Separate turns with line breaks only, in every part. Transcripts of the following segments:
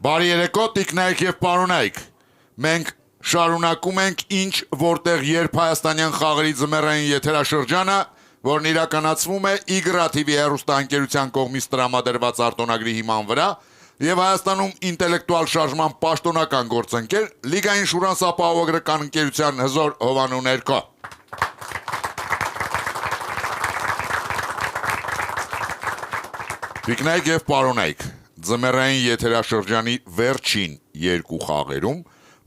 Բարի երեկո, տիկնայք եւ պարոնայք։ Մենք շարունակում ենք ինչ որտեղ երբ հայաստանյան խաղերի ձմեռային եթերաշրջանը, որն իրականացվում է Իգրա TV հեռուստաընկերության կողմից տրամադրված արտոնագրի հիման վրա եւ Հայաստանում ինտելեկտուալ շարժման պաշտոնական գործընկեր Լիգային շուրանս ապահովագրական ընկերության հզոր Հովանու ներքո։ Տիկնայք եւ պարոնայք, ձմեռային եթերաշրջանի վերջին երկու խաղերում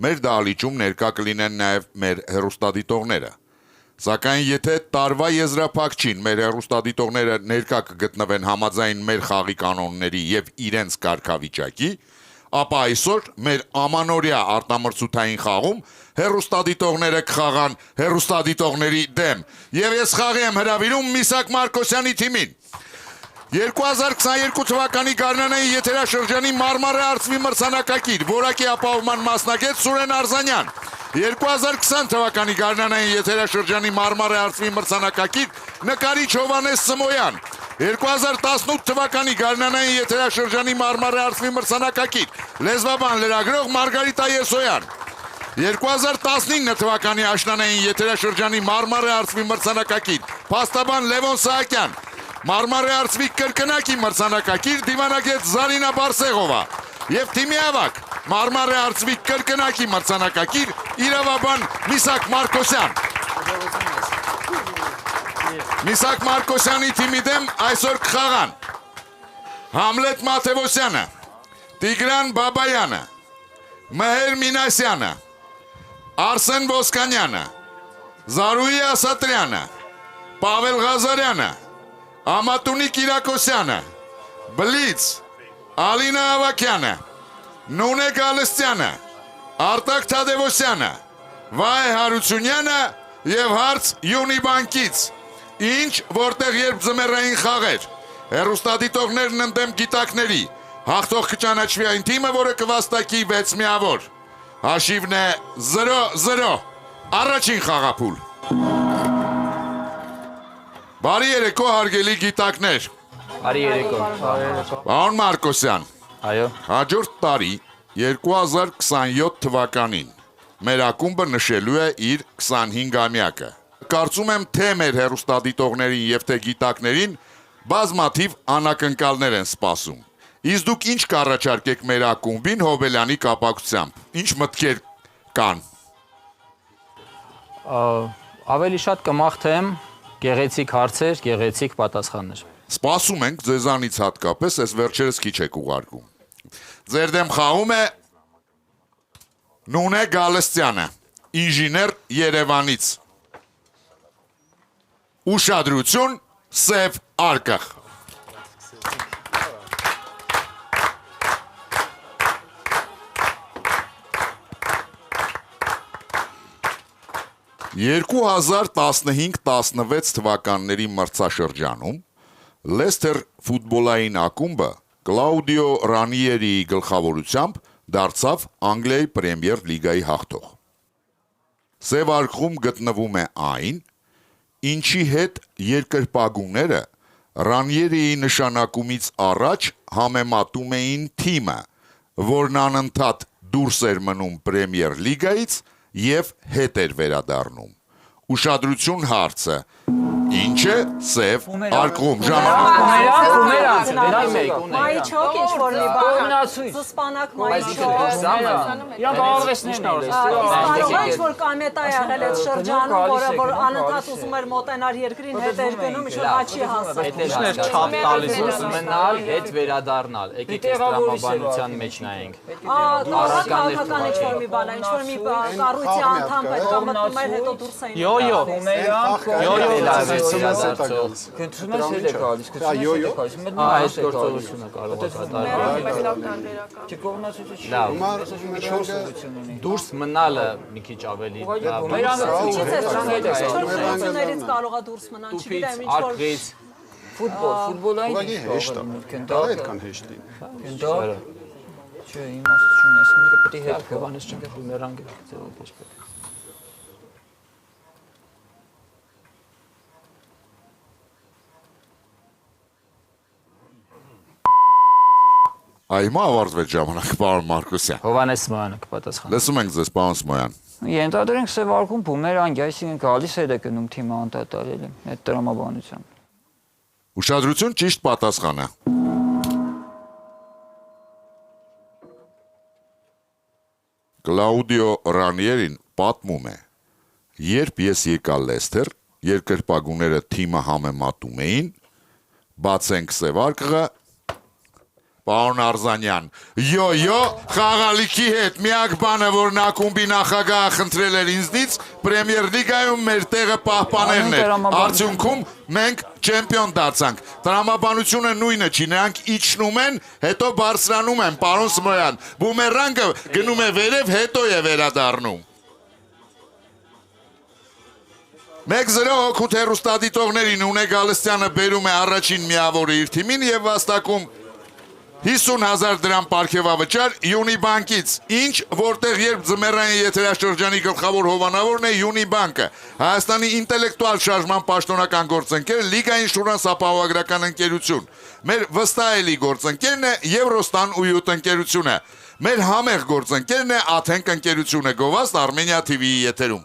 մեր դահլիճում ներկա կլինեն նաև մեր հեռուստադիտողները։ Սակայն եթե տարվա եզրափակչին մեր հեռուստադիտողները ներկա կգտնվեն համաձայն մեր խաղի կանոնների եւ իրենց կարգավիճակի, ապա այսօր մեր ամանորյա արտամրցութային խաղում հեռուստադիտողները կխաղան հեռուստադիտողների դեմ։ Եվ ես խաղի եմ հրավիրում Միսակ Մարկոսյանի թիմին։ 2022 թվականի գարնանային եթերաշրջանի Մարմարե արծվի մրցանակակիր որակի ապահովման մասնագետ Սուրեն Արզանյան, 2020 թվականի գարնանային եթերաշրջանի Մարմարե արծվի մրցանակակիր նկարիչ Հովանես Սմոյան, 2018 թվականի գարնանային եթերաշրջանի Մարմարե արծվի մրցանակակիր լեզվաբան լրագրող Մարգարիտա Եսոյան, 2019 թվականի աշնանային եթերաշրջանի Մարմարե արծվի մրցանակակիր փաստաբան Լևոն Սահակյան, Մարմարե արծվի կրկնակի մրցանակակիր դիվանագետ Զարինա Բարսեղովա եւ թիմի ավակ Մարմարե արծվի կրկնակի մրցանակակիր իրավաբան Միսակ Մարկոսյան։ Միսակ Մարկոսյանի թիմի դեմ այսօր կխաղան Համլետ Մաթևոսյանը, Տիգրան Բաբայանը, Մհեր Մինասյանը, Արսեն Ոսկանյանը, Զարուհի Ասատրյանը, Պավել Ղազարյանը, Ամատունի Կիրակոսյանը, Բլից, Ալինա Ավակյանը, Նունե Գալստյանը, Արտակ Թադևոսյանը, Վայ Հարությունյանը եւ հարց Յունիբանկից։ Ինչ որտեղ երբ ձմեռային խաղեր, հեռուստադիտողներն ընդդեմ գիտակների, հաղթող կճանաչվի այն թիմը, որը կվաստակի 6 միավոր։ Հաշիվն է 0-0, առաջին խաղափուլ։ Բարի երեկո հարգելի գիտակներ։
Բարի երեկո։
Պարոն Մարկոսյան,
Այո։
հաջորդ տարի 2027 թվականին մեր ակումբը նշելու է իր 25-ամյակը։ Կարծում եմ, թե մեր հեռուստադիտողներին եւ թե գիտակներին բազմաթիվ անակնկալներ են սպասում։ Իսկ դուք ինչ կառաջարկեք մեր ակումբին Հոբելյանի կապակցությամբ։ Ինչ մտքեր կան։
Ավելի շատ կմաղթեմ գեղեցիկ հարցեր, գեղեցիկ պատասխաններ։
Սպասում ենք ձեզանից հատկապես, այս վերջերս քիչ եք ուղարկում։ Ձեր դեմ խաղում է Նունե Գալստյանը, ինժեներ Երևանից։ Ուշադրություն, սև արկղ։ (2015-16 թվականների մրցաշրջանում Լեսթեր ֆուտբոլային ակումբը Կլաուդիո Ռանիերիի գլխավորությամբ դարձավ Անգլիայի Պրեմիեր լիգայի հաղթող։ Սև արկղում գտնվում է այն, ինչի հետ երկրպագուները Ռանիերիի նշանակումից առաջ համեմատում էին թիմը, որն անընդհատ դուրս էր մնում Պրեմիեր լիգայից եւ հետ էր վերադառնում։ Ուշադրություն հարցը։ Ինչ է սև արկղում
Մայչոկ ինչ որ մի բան զսպանակ մայչոկ
Իրանք արվեստներն են
ինչ որ կամետա եղել այդ շրջանում որը որ անընդհատ ուզում էր մոտենալ երկրին հետ էր գնում ինչ որ աչի հասել
չափ տալիս մնալ հետ վերադառնալ եկեք այս տրամաբանության մեջ նայենք
քաղաքական ինչ որ մի բան ինչ որ մի կառույցի անդամ պետք է մտնում էր հետո դուրս էին
Քննությունս էլ է գալիս, քննությունս էլ է գալիս, այս գործողությունը կարող է կատարել։ Դուրս մնալը մի քիչ ավելի
Քննություններից կարող է դուրս մնալ, չգիտեմ ինչ որ
ֆուտբոլային
հեշտ է, դա այդքան հեշտ լինի։
Չէ, իմաստություն է, այսինքն պետք է հետ Հովանես չենք բումերանգ ձևով դեպի։
Այմա ավարտվեց ժամանակ, պարոն Մարկոսյան։
Հովանես Սմոյանը կպատասխանի։
Լսում ենք ձեզ, պարոն Սմոյան։
Ենթադրենք սևարկում բումերանգ, այսինքն գալիս է գնում թիմը անդադարելի այդ տրամաբանությամբ։
Ուշադրություն, ճիշտ պատասխանը։ Կլաուդիո Ռանիերին պատմում է. երբ ես եկա Լեսթեր, երկրպագուները թիմը համեմատում էին, բացենք սևարկղը, պարոն Արզանյան, յո, խաղալիքի հետ միակ բանը, որ ակումբի նախագահը խնդրել էր ինձնից, Պրեմիեր լիգայում մեր տեղը պահպանելն էր, արդյունքում մենք չեմպիոն դարձանք, տրամաբանությունը նույնը չի, նրանք իջնում են, հետո բարձրանում են, պարոն Սմոյան, բումերանգը գնում է վերև, հետո է վերադառնում։ 1-0 հոգուտ հեռուստադիտողներին Ունե Գալստյանը բերում է առաջին միավորը իր թիմին եւ վաստակում 50,000 դրամ պարգևավճար Յունիբանկից, ինչ որտեղ երբ ձմեռային եթերաշրջանի գլխավոր հովանավորն է Յունիբանկը, Հայաստանի ինտելեկտուալ շարժման պաշտոնական գործընկեր, Լիգային Շուրան ապահովագրական ընկերություն, մեր վստահելի գործընկերն է Եվրոստան ու յուտ ընկերությունը, մեր համեղ գործընկերն է Աթենք ընկերությունը, գովազդ Armenia TV-ի եթերում։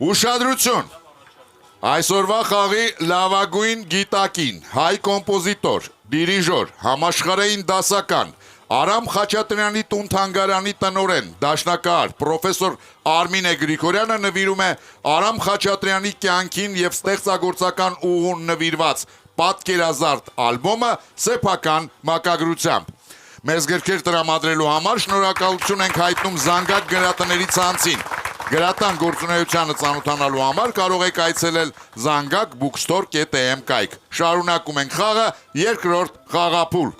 Ուշադրություն, այսօրվա խաղի լավագույն գիտակին, հայ կոմպոզիտոր, դիրիժոր, համաշխարհային դասական, Արամ Խաչատրյանի տուն-թանգարանի տնօրեն, դաշնակահար, պրոֆեսոր Արմինե Գրիգորյանը նվիրում է Արամ Խաչատրյանի կյանքին եւ ստեղծագործական ուղուն նվիրված պատկերազարդ ալբոմը սեփական մակագրությամբ։ Մեզ գրքեր տրամադրելու համար շնորհակալություն ենք հայտնում Զանգակ գրատների ցանցին։ Գրատան գործունեությանը ծանոթանալու համար կարող եք այցելել zangakbookstore.am կայք։ Շարունակում ենք խաղը, երկրորդ խաղափուլ։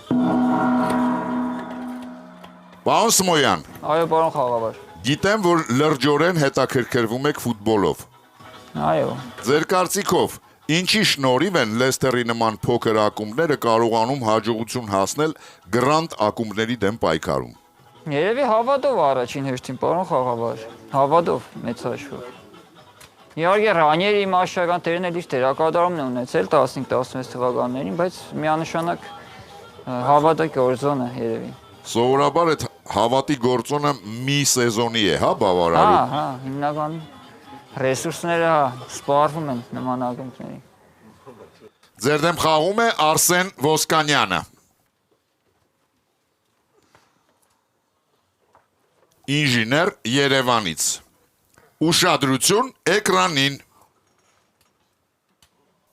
Պարոն Սմոյան։
Այո, պարոն խաղավար։
Գիտեմ, որ լրջորեն հետաքրքրվում եք ֆուտբոլով։
Այո։
Ձեր կարծիքով, ինչի շնորհիվ են Լեսթերի նման փոքր ակումբները կարողանում հաջողություն հասնել գրանդ ակումբների դեմ պայքարում։
Երևի հավատով առաջին հերթին, պարոն խաղավար, հավատով մեծ հաշվով։ Իհարկե Ռանիերը իմ աշխարհական տերն էլ իր դերակատարումն է ունեցել 15-16 թվականներին, բայց միանշանակ հավատը գործոն է երևի։
Սովորաբար այդ հավատի գործոնը մի սեզոնի է, հա, բավարարում։
Հա, հիմնական ռեսուրսները սպառվում են նման ակումբների։
Ձեր դեմ խաղում է Արսեն Ոսկանյանը։ Ինժեներ Երևանից։ Ուշադրություն էկրանին։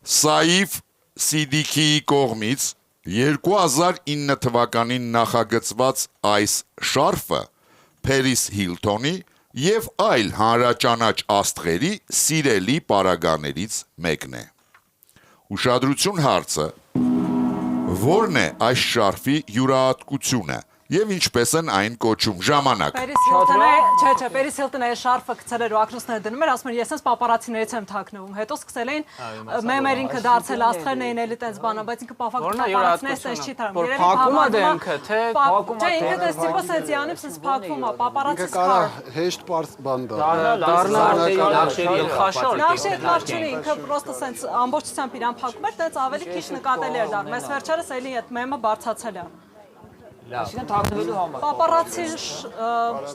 Սաիֆ Սիդիքիի կողմից 2009 թվականին նախագծված այս շարֆը Փերիս Հիլթոնի եւ այլ հանրաճանաչ աստղերի սիրելի պարագաներից մեկն է։ Ուշադրություն հարցը, որն է այս շարֆի յուրահատկությունը եւ ինչպես են այն կոչում, ժամանակ։
Պերիս Հիլտոնը այս շարֆը գցել էր ու ակնոցները դնում էր, ասում էր ես այս պապարացիներից եմ թաքնվում, հետո սկսել էին մեմեր ինքը դարձել, աստղերն էին էլի տենց բանը, բայց ինքը պապարացիներից տենց չի թարում։
Երևի փակում է դեմքը, թե փակում է։
Չէ, ինքը դες տիպը սեցյանի sense փակվում է, պապարացից կար։
Հեշտ բան դա։
Նախշի ինքը պրոստը sense ամբողջությամբ իրան փակում էր, տենց ավելի քիչ նկատելի էր դառնում։ Այս վերջերս էլի այդ մեմը բարձացել է։
Այսինքն թաքնվելու համար։
Պապարացի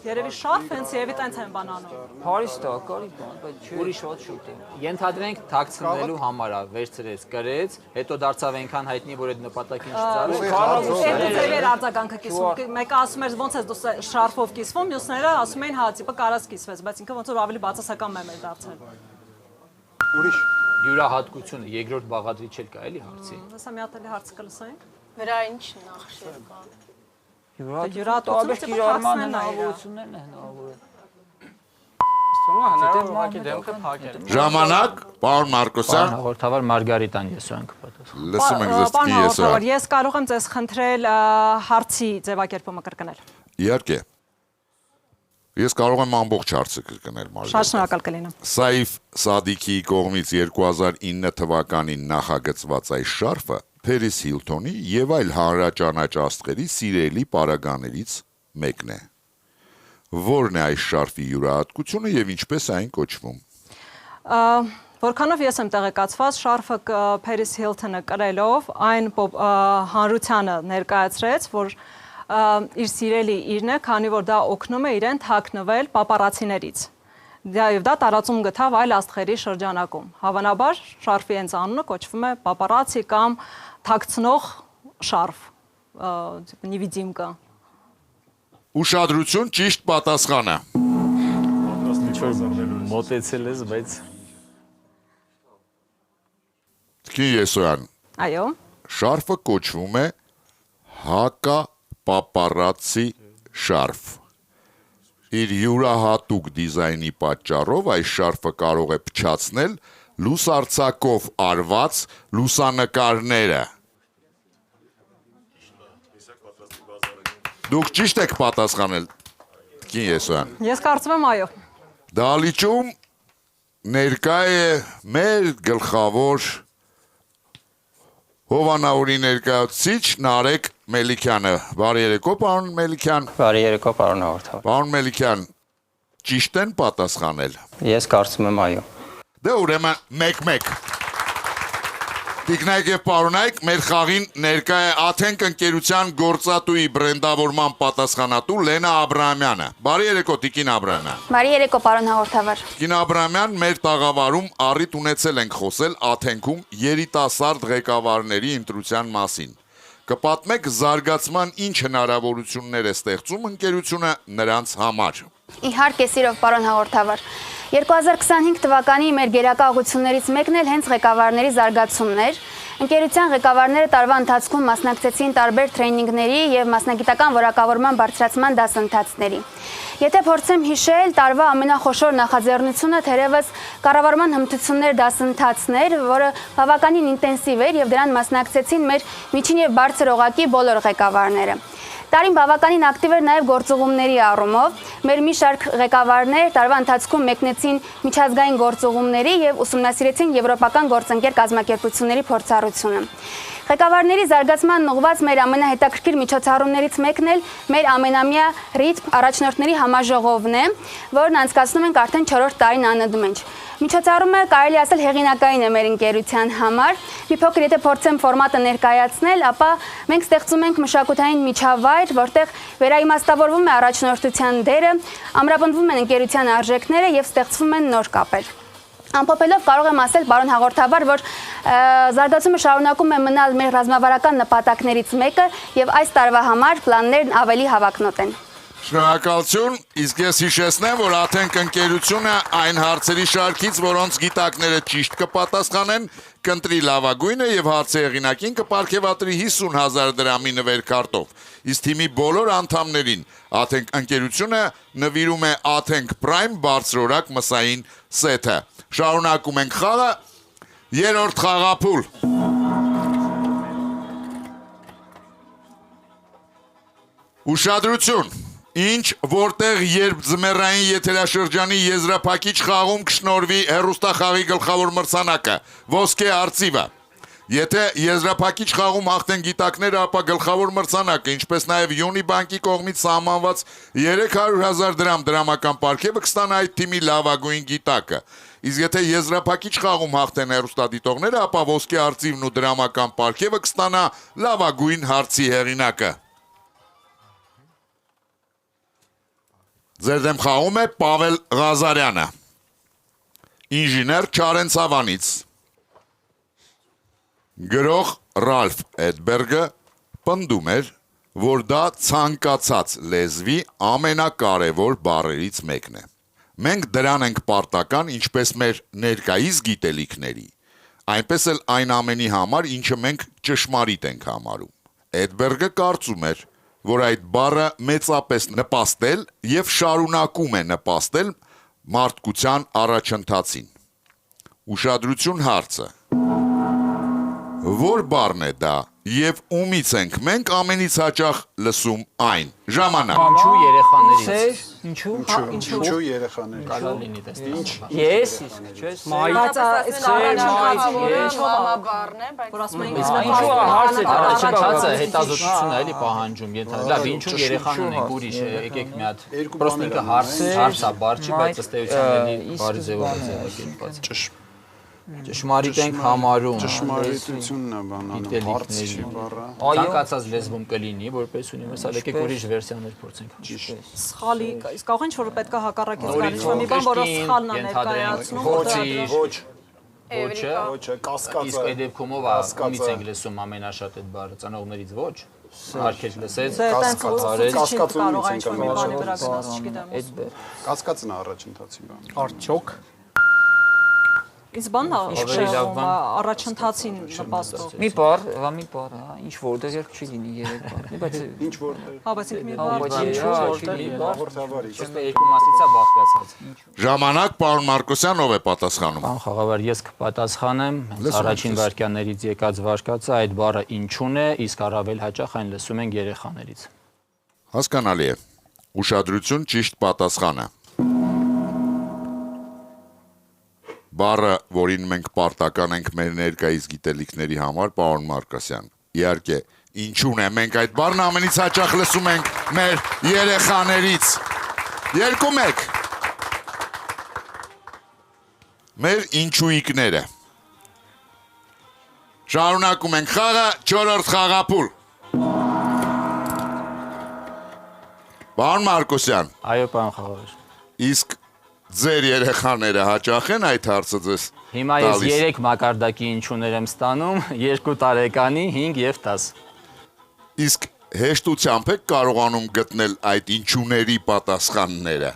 երևի շարֆ հենց եւի տենց են բանանում։
Փարիս տա, կարի բան, բայց ուրիշ ոչ շուտ է։
Ենթադրենք թաքցնելու համար է վերցրեց, գրեց, հետո դարձավ այնքան հայտնի, որ այդ նպատակին չծառայեց։
Այդ ձևեր արձագանքը կիսվում։ Մեկը ասում էր ոնց ես դու շարֆով կիսվում, մյուսները ասում էին հա, տիպը կարած կիսվեց, բայց ինքը ոնց որ ավելի բացասական մեմ էր դարձել։
Ուրիշ
Յուրահատկությունը երկրորդ բաղադրիչ էլ կա էլի հարցի։
Հեսա մի հատ էլի հարցը կլսենք։
Վրա ինչ նախշեր կան։
Յուրահատկությունը կիրառման հնարավորություններն են հնարավորը։
Ժամանակ, պարոն Մարկոսյան։
Հաղորդավար Մարգարիտան Եսոյան կպատասխանի։
Լսում ենք ձեզ
Պարոն
եսա։
Հաղորդավար, ես կարող եմ ձեզ խնդրել հարցի ձևակերպումը կրկնել։
Իհարկե։ Ես կարող եմ ամբողջ հարցը կրկնել,
Շատ
Մարգարիտ։
շնորհակալ կլինեմ։
Սաիֆ Սադիքիի կողմից 2009 թվականին նախագծված այս շարֆը Փերիս Հիլթոնի եւ այլ հանրաճանաչ աստղերի սիրելի պարագաներից մեկն է։ Որն է այս շարֆի յուրահատկությունը եւ ինչպես այն կոչվում։
Որքանով ես եմ տեղեկացված, շարֆը Փերիս Հիլթոնը կրելով այն հանրությանը ներկայացրեց, որ իր սիրելի իրն է, քանի որ դա օգնում է իրեն թաքնվել պապարացիներից։ Եվ դա տարածում գտավ այլ աստղերի շրջանակում։ Հավանաբար շարֆի հենց անունը կոչվում է պապարացի կամ թաքցնող շարֆ, նիվիդիմկա։
Ուշադրություն, ճիշտ պատասխանը։
Մոտեցել ես, բայց
Տիկին Եսոյան,
Այո։
շարֆը կոչվում է հակապապարացի շարֆ։ Իր յուրահատուկ դիզայնի պատճառով այս շարֆը կարող է փչացնել լուսարձակով արված լուսանկարները։ Դուք ճիշտ եք պատասխանել, Տիկին Եսոյան։
Ես կարծում եմ այո։
Դահլիճում ներկա է մեր գլխավոր հովանավորի ներկայացուցիչ Նարեկ Մելիքյանը։ Բարի երեկո, պարոն Մելիքյան։
Բարի երեկո, պարոն հաղորդավար։
Պարոն Մելիքյան, ճիշտ են պատասխանել։
Ես կարծում եմ այո։
Դե ուրեմն 1-1։ Տիկնայք եւ պարոնայք, մեր խաղին ներկա է Աթենք ընկերության գործատուի բրենդավորման պատասխանատու Լենա Աբրահամյանը։ Բարի երեկո, Տիկին Աբրահամյան։
Բարի երեկո, պարոն հաղորդավար։
Տիկին Աբրահամյան, մեր տաղավարում առիթ ունեցել ենք խոսել Աթենքում երիտասարդ ղեկավարների ընտրության մասին։ Կպատմեք զարգացման ինչ հնարավորություններ է ստեղծում ընկերությունը նրանց համար։
Իհարկե, սիրով պարոն հաղորդավար։ 2025 թվականի մեր գերակա ուղղություններից մեկն էլ հենց ղեկավարների զարգացումն էր։ Ընկերության ղեկավարները տարվա ընթացքում մասնակցեցին տարբեր տրեյնինգների եւ մասնագիտական որակավորման բարձրացման դասընթացների։ Եթե փորձեմ հիշել, տարվա ամենախոշոր նախաձեռնությունը թերևս կառավարման հմտություններ դասընթացներ, որը բավականին ինտենսիվ էր եւ դրան մասնակցեցին մեր միջին եւ բարձր օղակի բոլոր ղեկավարները։ Տարին բավականին ակտիվ էր նաև գործուղումների առումով։ Մեր մի շարք ղեկավարներ տարվա ընթացքում մեկնեցին միջազգային գործուղումների եւ ուսումնասիրեցին եվրոպական գործընկեր կազմակերպությունների փորձառությունը։ Ղեկավարների զարգացման ուղղված մեր ամենահետաքրքիր միջոցառումներից մեկն էլ մեր ամենամյա ռիթմ առաջնորդների համաժողովն է, որն անցկացնում ենք արդեն 4-րդ տարին անընդմեջ։ Միջոցառումը կարելի ասել հեղինակային է մեր ընկերության համար։ Մի փոքր եթե փորձեմ ֆորմատը ներկայացնել, ապա մենք ստեղծում ենք մշակութային միջավայր, որտեղ վերաիմաստավորվում է առաջնորդության դերը, ամրապնդվում են ընկերության արժեքները եւ ստեղծվում են նոր կապեր։ Ամփոփելով կարող եմ ասել, պարոն հաղորդավար, որ զարգացումը շարունակում է մնալ մեր ռազմավարական նպատակներից մեկը եւ այս տարվա համար պլաններն ավելի հավակնոտ են։
Շնորհակալություն, իսկ ես հիշեցնեմ, որ Աթենք ընկերությունը այն հարցերի շարքից, որոնց գիտակները ճիշտ կպատասխանեն, կընտրի լավագույնը եւ հարցի հեղինակին կպարգեւատրի 50,000 դրամի նվերքարտով։ Իսկ թիմի բոլոր անդամներին Աթենք ընկերությունը նվիրում է Աթենք Prime բարձրորակ մսային սեթը։ Շարունակում ենք խաղը, երրորդ խաղափուլ։ Ուշադրություն։ Ինչ, որտեղ երբ ձմեռային եթերաշրջանի եզրափակիչ խաղում կշնորվի հեռուստախաղի գլխավոր մրցանակը, ոսկե արծիվը։ Եթե եզրափակիչ խաղում հաղթեն գիտակները, ապա գլխավոր մրցանակը, ինչպես նաև Յունի բանկի կողմից սահմանված 300,000 դրամ դրամական պարգևը կստանա այդ թիմի լավագույն գիտակը։ Իսկ եթե եզրափակիչ խաղում հաղթեն հեռուստադիտողները, ապա ոսկե արծիվն ու դրամական պարգևը կստանա լավագույն հարցի հեղինակը։ Ձեր դեմ խաղում է Պավել Ղազարյանը, ինժեներ Չարենցավանից, գրող Ռալֆ Էդբերգը պնդում էր, որ դա ցանկացած լեզվի ամենակարևոր բառերից մեկն է։ Մենք դրան ենք պարտական ինչպես մեր ներկայիս գիտելիքների, այնպես էլ այն ամենի համար, ինչը մենք ճշմարիտ ենք համարում։ Էդբերգը կարծում էր, որ այդ բառը մեծապես նպաստել եւ շարունակում է նպաստել մարդկության առաջընթացին։ Ուշադրություն հարցը։ Որ բառն է դա եւ ումից ենք մենք ամենից հաճախ լսում այն։ Ժամանակ։
Ինչու երեխաներից։
Ինչու։
Ինչու երեխաներ։
Կարող լինի տեսնել։
Ես իսկ, չէ՞։
Բայց այս
Բառն է, բայց
որ ասում են
Ինչու հարցը
Առաջացածը հետազոտություն է էլի պահանջում, լավ, ինչու երեխան ունենք ուրիշ, եկեք մի հատ։ Պրոստիկը հարցա բառ չի, բայց ըստ էության էլի բառի ձևով է ձևակերպված։ Ճշմարիտ ենք համարում։
Ճշմարիտությունն է բանանում, հարց չի բառը։
Ցանկացած լեզվում կլինի, որպես ունիվերսալ, եկեք ուրիշ վերսիաներ փորձենք։
Սխալի, իսկ կարող ինչ որ պետք է հակառակից գալի, ինչ որ մի բան, որը սխալն է ներկայացնում,
Ոչ,
Էվրիկա։
ոչ, կասկածը։
Իսկ այդ դեպքում ով է, ումից ենք լսում ամենաշատ այդ բառը, ծանողներից ոչ։ Արկեջ լսեց,
դե տենց
արեց։
կարող է ինչ որ մի բանի վրա գնաց, չգիտեմ։
Կասկածն է առաջընթացի բան։
Արդյոք
Իսկ բանն է առաջընթացին նպաստող։
Մի բառ, մի բառ, ինչ որտեղ երբ չի լինի 3 բառ։ Բայց
Ինչ որտեղ
Հա, բայց ինքը մի
բայց
բան
հաղորդավարի։
Իսկ երկու մասից է բաղկացած։
Ժամանակ, պարոն Մարկոսյան, ով է պատասխանում։
Բան խաղավար ես կպատասխանեմ, առաջին վարքյաններից եկած վարկածը այդ բառը ինչուն է, իսկ առավել հաճախ այն լսում ենք երեխաներից։
Հասկանալի է։ Ուշադրություն, ճիշտ պատասխանը։ Բառը, որին մենք պարտական ենք մեր ներկայիս գիտելիքների համար, պարոն Մարկոսյան։ Իհարկե, ինչուն է, մենք այդ բառն ամենից հաճախ լսում ենք մեր երեխաներից։ 2-1։ Մեր ինչուիկները։ Շարունակում ենք խաղը, 4-րդ խաղափուլ։ Պարոն Մարկոսյան,
Այո, պարոն խաղավար։
իսկ ձեր երեխաները հաճախ են այդ հարցը ձեզ
Հիմա ես
տալիս։
3 մակարդակի ինչուներ եմ ստանում, 2 տարեկանի, 5 եւ 10։
Իսկ հեշտությամբ եք կարողանում գտնել այդ ինչուների պատասխանները։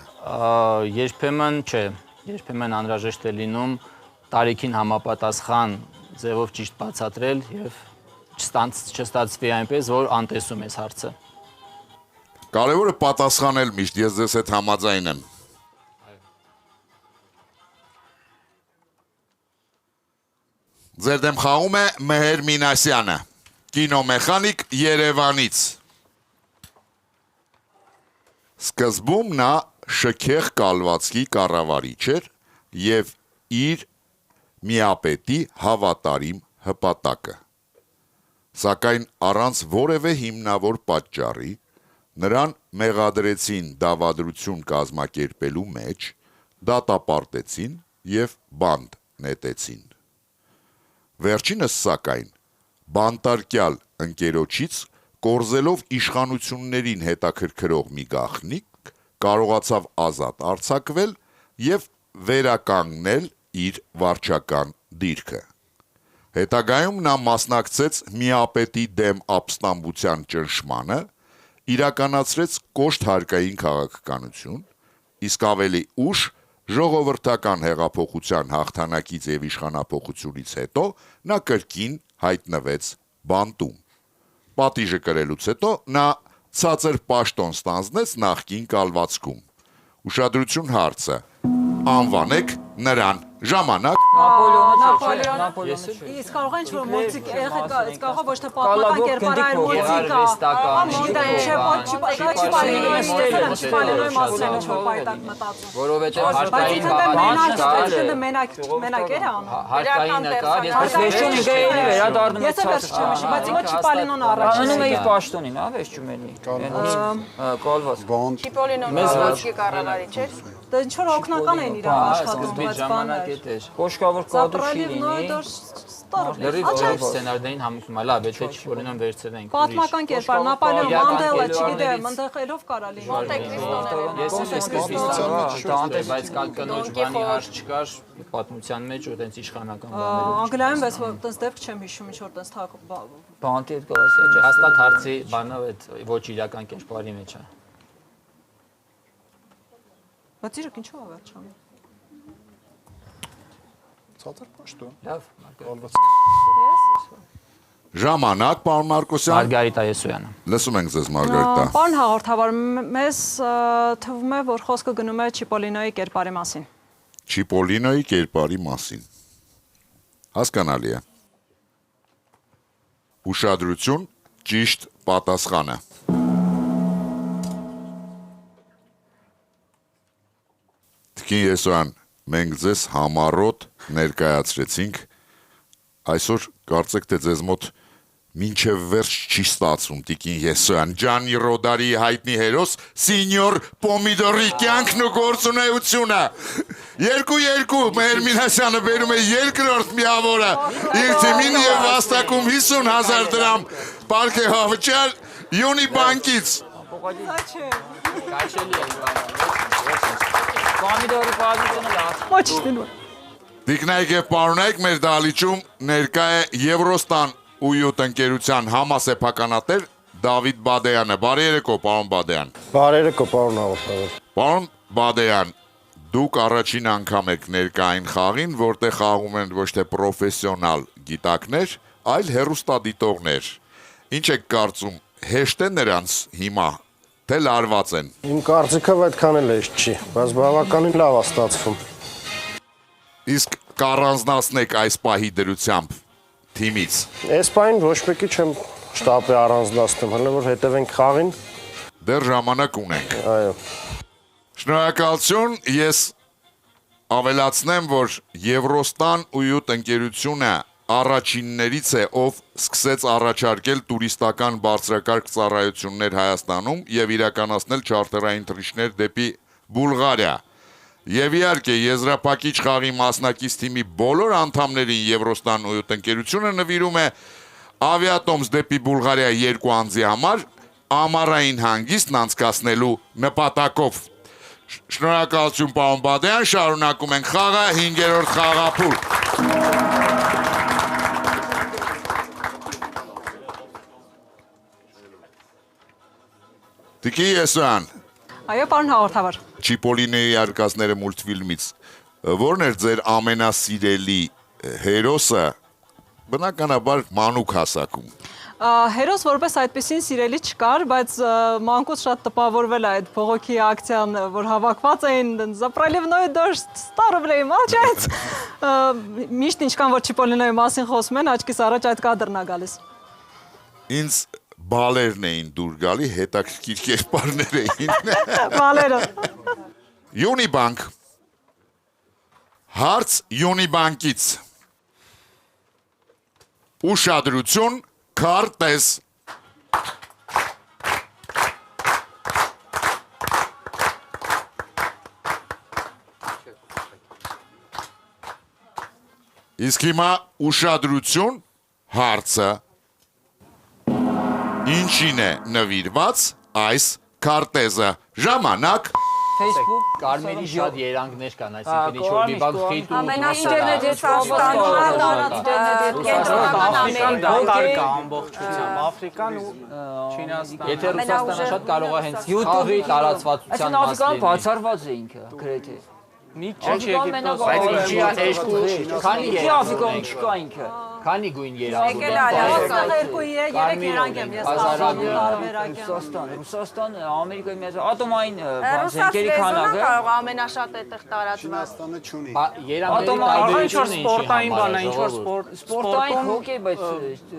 Երբեմն չէ, երբեմն անհրաժեշտ է լինում տարիքին համապատասխան ձևով ճիշտ բացատրել եւ չստացվի այնպես, որ անտեսում ես հարցը։
Կարևորը պատասխանել միշտ, ես ձեզ հետ համաձայն եմ։ Ձեր դեմ խաղում է Մեհեր Մինասյանը, կինոմեխանիկ Երևանից։ Սկզբում նա շքեղ կալվածքի կառավարիչ էր եւ իր միապետի հավատարիմ հպատակը։ Սակայն առանց որևէ հիմնավոր պատճառի նրան մեղադրեցին դավադրություն կազմակերպելու մեջ, դատապարտեցին եւ բանտ նետեցին։ Վերջինս սակայն բանտարկյալ ընկերոջից կորզելով իշխանություններին հետաքրքրող մի գաղտնիք կարողացավ ազատ արձակվել եւ վերականգնել իր վարչական դիրքը։ Հետագայում նա մասնակցեց միապետի դեմ ապստամբության ճնշմանը, իրականացրեց կոշտ հարկային քաղաքականություն, իսկ ավելի ուշ ժողովրդական հեղափոխության հաղթանակից եւ իշխանափոխությունից հետո նա կրկին հայտնվեց բանտում։ Պատիժը կրելուց հետո նա ցածր պաշտոն ստանձնեց նախկին կալվածքում։ Ուշադրություն հարցը։ Անվանեք նրան։ Ժամանակ։
Նապոլեոնը չէ։
Իսկ կարող է ինչ-որ մուլտիկ եղել, կարող ոչ թե պատմական կերպարային մուլտիկա, մասն ինչ-որ պայտակ մտածում։
Որովհետեւ հարկային բաղադրիչ
մենակ էր անում։
հարկային նկար,
Բայց վերջին ինքը վերադառնում է
Ես էլ վերջ չեմ հիշում, բայց ոչ Չիպալինոն
Անում է իր
առաջին։
պաշտոնին, հա, վերջում էլի։ Կալված։
Բանտ
Չիպոլինոն ոսկի կառավարիչ էր։
Դա ինչ որ օգնական են իր աշխատում,
սկզբից
բայց
ժամանակ
բանը։
էր։
Կոշկավոր կադրի չի լինի։
Լրիվ սցենարներին համընկնում է, լավ, եթե Չիպոլինոն վերցրենք։
Պատմական կերպար, Նապոլեոն, Մանդելա, չգիտեմ, այնտեղ ելով կարա լինի։
Ես էլ սկզբից բայց կալկնոջ բանի հարց չկար պատմության մեջ, որ տենց իշխանական բաներ։
Անգլիայում ես որ տես դեպք չեմ հիշում, ինչ որ տես թակ։
Բանտի հետ գալիս է։
Հաստատ հարցի բանը այդ ոչ իրական կերպարի մեջ է։
Բայց իրոք ինչու է վերջանում։
ցածր պաշտոն։
Լավ,
Ժամանակ, պարոն Մարկոսյան։
Մարգարիտա Եսոյանը։
Լսում ենք ձեզ, Մարգարիտա։
Պարոն հաղորդավար, մեզ թվում է, որ խոսքը գնում է Չիպոլինոյի կերպարի մասին։
Չիպոլինոյի կերպարի մասին։ Հասկանալի է։ Ուշադրություն, ճիշտ պատասխանը։ Տիկին Եսոյան, մենք ձեզ համառոտ ներկայացրեցինք, այսօր կարծեք թե ձեզ մոտ Մինչև վերջ չի ստացվում Տիկին Եսոյան, Ջանի Ռոդարի հայտնի հերոս Սինյոր Պոմիդորի կյանքն ու գործունեությունը։ 2-2 Մհեր Մինասյանը բերում է երկրորդ միավորը իր թիմին եւ վաստակում 50,000 դրամ պարկ է հավճար Յունի բանկից։
Պոմիդորի բաժինը լավ։
Ոչ դնում։
Տիկնայք եւ պարոնայք մեր դահլիճում ներկա է Եվրոստան Ույուտ ընկերության համասեփականատեր Դավիթ Բադեյանը։ Բարի երեկո, պարոն Բադեյան։
Բարի երեկո, պարոն հաղորդավար։
Պարոն Բադեյան, դուք առաջին անգամ եք ներկա այն խաղին, որտեղ խաղում են ոչ թե պրոֆեսիոնալ գիտակներ, այլ հեռուստադիտողներ։ Ինչ եք կարծում, հեշտ է նրանց հիմա, թե լարված են։
Իմ կարծիքով այդքան էլ հեշտ չի, բայց բավականին լավ է ստացվում։
Իսկ կառանձնացնեք այս պահի դրությամբ թիմից։
Այս պահին ոչ մեկի չեմ շտապի առանձնացնում, հələ որ հետևենք խաղին։
Դեռ ժամանակ ունենք։
Այո։
Շնորհակալություն, ես ավելացնեմ, որ Եվրոստան Ույուտ ընկերությունը առաջիններից է, ով սկսեց առաջարկել տուրիստական բարձրակարգ ծառայություններ Հայաստանում եւ իրականացնել չարտերային թռիչքներ դեպի Բուլղարիա։ Եվ իհարկե եզրափակիչ խաղի մասնակից թիմի բոլոր անդամներին Եվրոստան Ույուտ ընկերությունը նվիրում է ավիատոմս դեպի Բուլղարիա 2 անձի համար ամառային հանգիստն անցկացնելու նպատակով։ Շնորհակալություն պարոն Բադեյան, շարունակում ենք խաղը 5-րդ խաղափուլ։ Տիկին Եսոյան,
Այո, պարոն հաղորդավար։
Չիպոլիների արկածները մուլտֆիլմից որն էր ձեր ամենասիրելի հերոսը, բնականաբար մանուկ հասակում։
Հերոս որպես այդպեսին սիրելի չկար, բայց մանկուց շատ տպավորվել է այդ փողոքի ակցիան, որ հավաքված էին Zapralivnoye дождь, Starovlei молчать։ Միշտ ինչքան որ Չիպոլինոյի մասին խոսում են, աչքիս առաջ այդ կադրն է գալիս։
Ինձ բալերն էին դուր գալի, հետաքրքիր կերպարներ էին։
Բալերը։
Յունիբանկ։ Հարց Յունիբանկից։ Ուշադրություն, քարտեզ։ Իսկ հիմա ուշադրություն, հարցը։ Ինչին է նվիրված այս քարտեզը։ Ժամանակ։
Facebook,
Կարմիրի շատ երանգներ կան, այսինքն ինչ-որ մի բան խիտ ու
Ամենաինտերնետից
կա ամբողջությամբ Աֆրիկան ու Չինաստան։ Եթե Ռուսաստանը շատ կարող է հենց խաղի տարածվածության
այսինքն Աֆրիկան բացառված է ինքը, գրեթե։
մի չէ բայց ինչի երկու քանի
Աֆրիկայում չկա ինքը։
քանի գույն երանգ
Երկու երեք երանգ եմ ես
Ռուսաստան, Ամերիկայի Միացյալ Ատոմային
Ռուսաստանի
զենքերի քանակը
կարող ամենաշատ այդտեղ տարածված։
Չինաստանը չունի։
երանգների
սպորտային բան է, ինչ-որ
սպորտային հոկեյ, բայց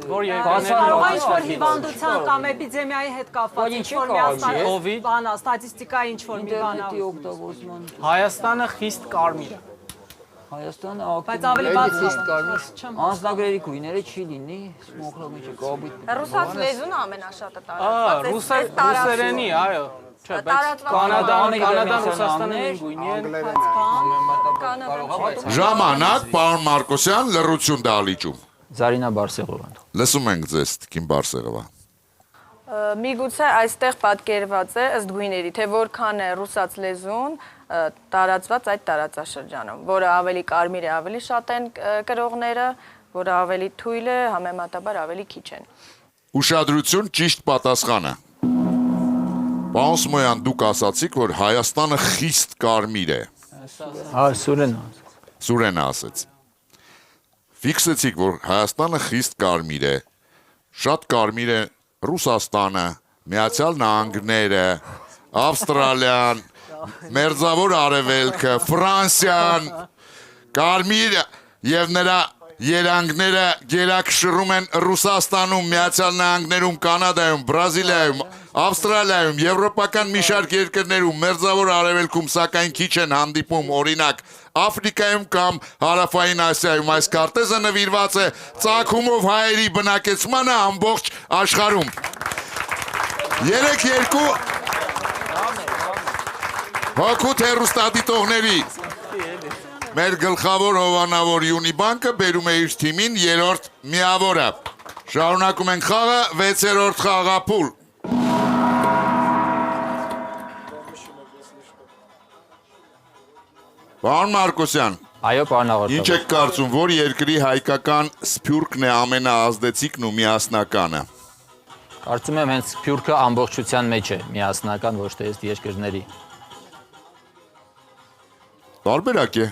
Կարող է ինչ-որ հիվանդության կամ էպիդեմիայի հետ կապված ինչ-որ միասնական բան է, ստատիստիկա ինչ-որ մի բան է։
օգտագործման
Հայաստանը խիստ կարմիր է։
Հայաստանը
Բայց ավելի բաց
անձնագրերի գույները չի լինի, սմոքրոմի չի կոբիտ։
Ռուսաց լեզուն ամենաշատը տարածված։
Ռուսերենի, այո։ Չէ, բայց Կանադան, Ռուսաստանը նույն գույնի են։
Ժամանակ, պարոն Մարկոսյան, լռություն դահլիճում։
Զարինա Բարսեղովան։
Լսում ենք ձեզ, Տիկին Բարսեղովա։
Միգուցե այստեղ պատկերված է ըստ գույների, թե որքան է ռուսաց լեզուն տարածված այդ տարածաշրջանում, որը ավելի կարմիր է, ավելի շատ են կրողները, որը ավելի թույլ է, համեմատաբար ավելի քիչ են։
Ուշադրություն, ճիշտ պատասխանը։ Պարոն Սմոյան, դուք ասացիք, որ Հայաստանը խիստ կարմիր է։ Սուրենը ասեց։ Ֆիքսեցիք, որ Հայաստանը խիստ կարմիր է։ Շատ կարմիր է Ռուսաստանը, Միացյալ Նահանգները, Ավստրալիան, Մերձավոր Արևելքը, Ֆրանսիան, կարմիր եւ նրա երանգները գերակշռում են Ռուսաստանում, Միացյալ Նահանգներում, Կանադայում, Բրազիլիայում, Ավստրալիայում, եվրոպական մի շարք երկրներում, Մերձավոր Արևելքում, սակայն քիչ են հանդիպում, օրինակ Աֆրիկայում կամ Հարավային Ասիայում։ Այս քարտեզը նվիրված է ծագումով հայերի բնակեցմանը ամբողջ աշխարհում։ 3-2 հոգուտ հեռուստադիտողների մեր գլխավոր հովանավոր Յունիբանկը բերում է իր թիմին 3-րդ միավորը։ Շարունակում ենք խաղը 6-րդ խաղափուլ։ Պարոն Մարկոսյան,
Այո, պարոն հաղորդավար։
ինչ եք կարծում, որ երկրի հայկական սփյուռքն է ամենաազդեցիկն ու միասնականը։
Կարծում եմ հենց Սփյուռքը ամբողջության մեջ է միասնական, ոչ թե ըստ երկրների։
Տարբերակ է։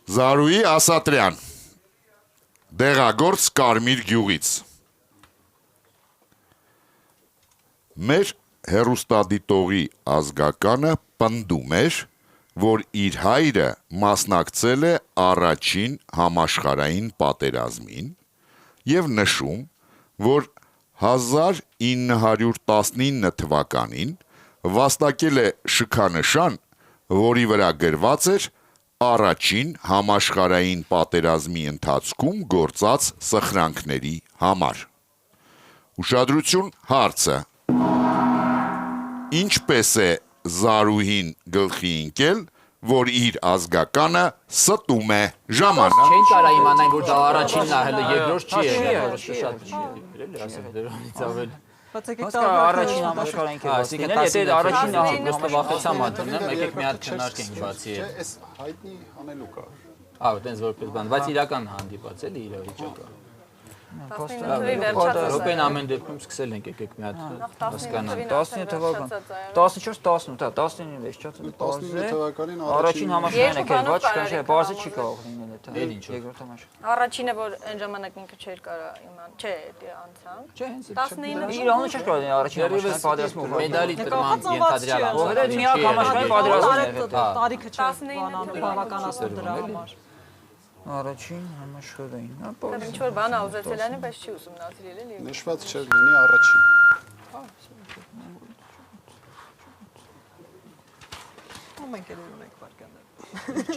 Զարուհի Ասատրյան, Դեղագործ Կարմիր գյուղից։ Մեր հեռուստադիտողի ազգականը պնդում էր, որ իր հայրը մասնակցել է առաջին համաշխարհային պատերազմին եւ նշում, որ 1919 թվականին վաստակել է շքանշան, որի վրա գրված էր առաջին համաշխարհային պատերազմի ընթացքում գործած սխրանքների համար։ Ուշադրություն հարցը. ինչպես է Զարուհին գլխի ընկել, որ իր ազգականը ստում է ժամանակ։
Չէին կարա իմանային, որ դա առաջինն է, հələ երկրորդ չի եղել։
Առաջին համաշխարհային կերպարին, եթե առաջինն է,
Պրոստը վախեցա մատին, եկեք մի հատ քննարկենք բացի է։
Այս հայտնի անելուկ է։
Ահա, տենց որպես բան, բայց իրական հանդիպած էլի իրավիճակը։
15 թվի վերջացած։
Ռոպեն ամեն դեպքում սկսել ենք, եկեք մի հատ հասկանանք։
19 թվական, 14-18, 19-ին վերջացած է,
19 թվականին
առաջին համաշխարհային կերպար չկա, բարձր չի կարող լինել դա։ Երկրորդ համաշխարհային։
Առաջինը որ այն ժամանակ ինքը չէր կարա իման, չէ, դե անցանք։
Չէ, հենց
19-ը
Իրանը չէր կարող լինել առաջին համաշխարհային պատերազմով։
մեդալի տրման ենթադրյալ
Որը միակ համաշխարհային պատերազմն է։
Տարիքը չէ բավականացնում դրա համար։
Առաջին համաշխարհային, հա,
ինչ որ բան ուզեցել անի, բայց չի ուսումնասիրել էլի։
Նշված չէր լինի առաջին։
Մենք էլ ունենք վարկաններ։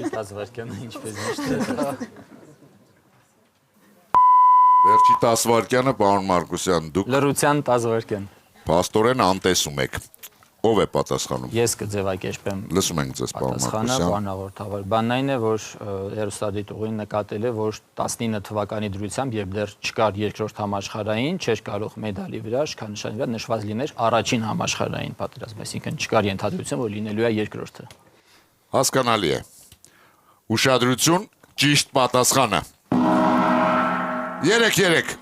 չտած վարկյանը ինչպես միշտ։
Վերջի 10 վայրկյանը, պարոն Մարկոսյան, դուք
Լռության 10 վարկյան։
փաստորեն անտեսում եք։ Ով է պատասխանում։
Ես կձևակերպեմ
Լսում ենք ձեզ, պարոն
պատասխանը,
Մարկոսյան։
պարոն հաղորդավար։ Բանն այն է, որ հեռուստադիտողին նկատել է, որ 19 թվականի դրությամբ, երբ դեռ չկար երկրորդ համաշխարհային, չէր կարող մեդալի վրա, շքանշանի վրա նշված լիներ առաջին համաշխարհային պատերազմ, այսինքն չկար ենթադրություն, որ լինելու է երկրորդը։
Հասկանալի է։ Ուշադրություն, ճիշտ պատասխանը։ 3-3։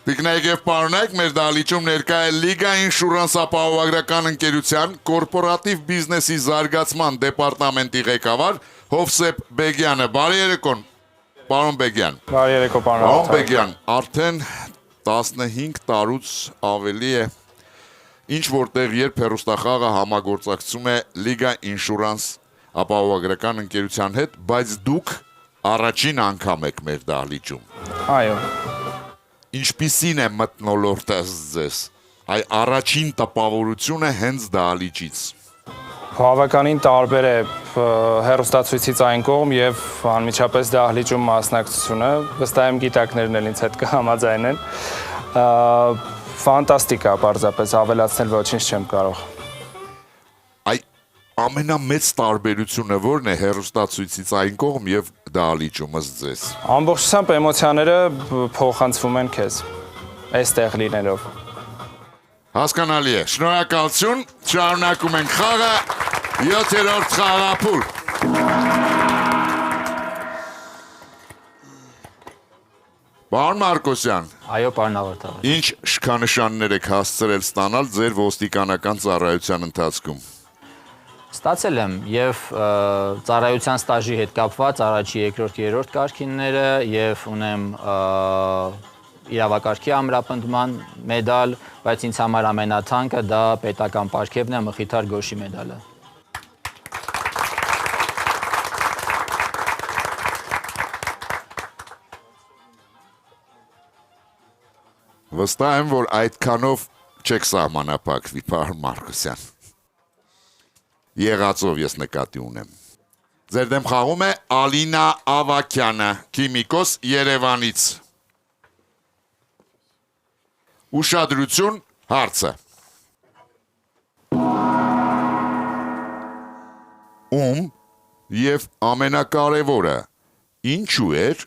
Տիկնայք և պարոնայք, մեր դահլիճում ներկա է Լիգա Ինշուրանս ապահովագրական ընկերության կորպորատիվ բիզնեսի զարգացման դեպարտամենտի ղեկավար Հովսեփ Բեգյանը։ Բարի երեկոն, պարոն Բեգյան։
Բարի երեկո, պարոն
Պարոն Բեգյան, արդեն 15 տարուց ավելի է, ինչ որտեղ երբ հեռուստախաղը համագործակցում է Լիգա Ինշուրանս ապահովագրական ընկերության հետ, բայց դուք առաջին անգամ եք մեր դահլիճում։
Այո։
Ինչպիսին է մթնոլորտը ձեզ, այ առաջին տպավորությունը հենց դահլիճից։
Բավականին տարբեր է հեռուստացույցից այն կողմ եւ անմիջապես դահլիճում մասնակցությունը, վստահ եմ գիտակներն էլ ինձ հետ կհամաձայնեն։ Ֆանտաստիկ է, պարզապես ավելացնել ոչինչ չեմ կարող։
Այ ամենամեծ տարբերությունը ո՞րն է հեռուստացույցից այն կողմ եւ դահլիճում ըստ ձեզ։
Ամբողջությամբ էմոցիաները փոխանցվում են քեզ, այստեղ լինելով։
Հասկանալի է։ Շնորհակալություն, շարունակում ենք խաղը, 7-րդ խաղափուլ։ Պարոն Մարկոսյան,
Այո, պարոն հաղորդավար։
ինչ շքանշաններ եք հասցրել ստանալ ձեր ոստիկանական ծառայության ընթացքում։
Ստացել եմ եւ ծառայության ստաժի հետ կապված առաջի, երկրորդ, երրորդ կարգինները եւ ունեմ իրավակարգի ամրապնդման մեդալ, բայց ինձ համար ամենաթանկը դա պետական պարգևն է, Մխիթար Գոշի մեդալը։
Վստահ եմ, որ այդքանով չեք սահմանափակվի, պարոն Մարկոսյան։ Եղածով ես նկատի ունեմ։ Ձեր դեմ խաղում է Ալինա Ավակյանը, քիմիկոս Երևանից։ Ուշադրություն, հարցը։ Եվ ամենակարևորը, ինչու էր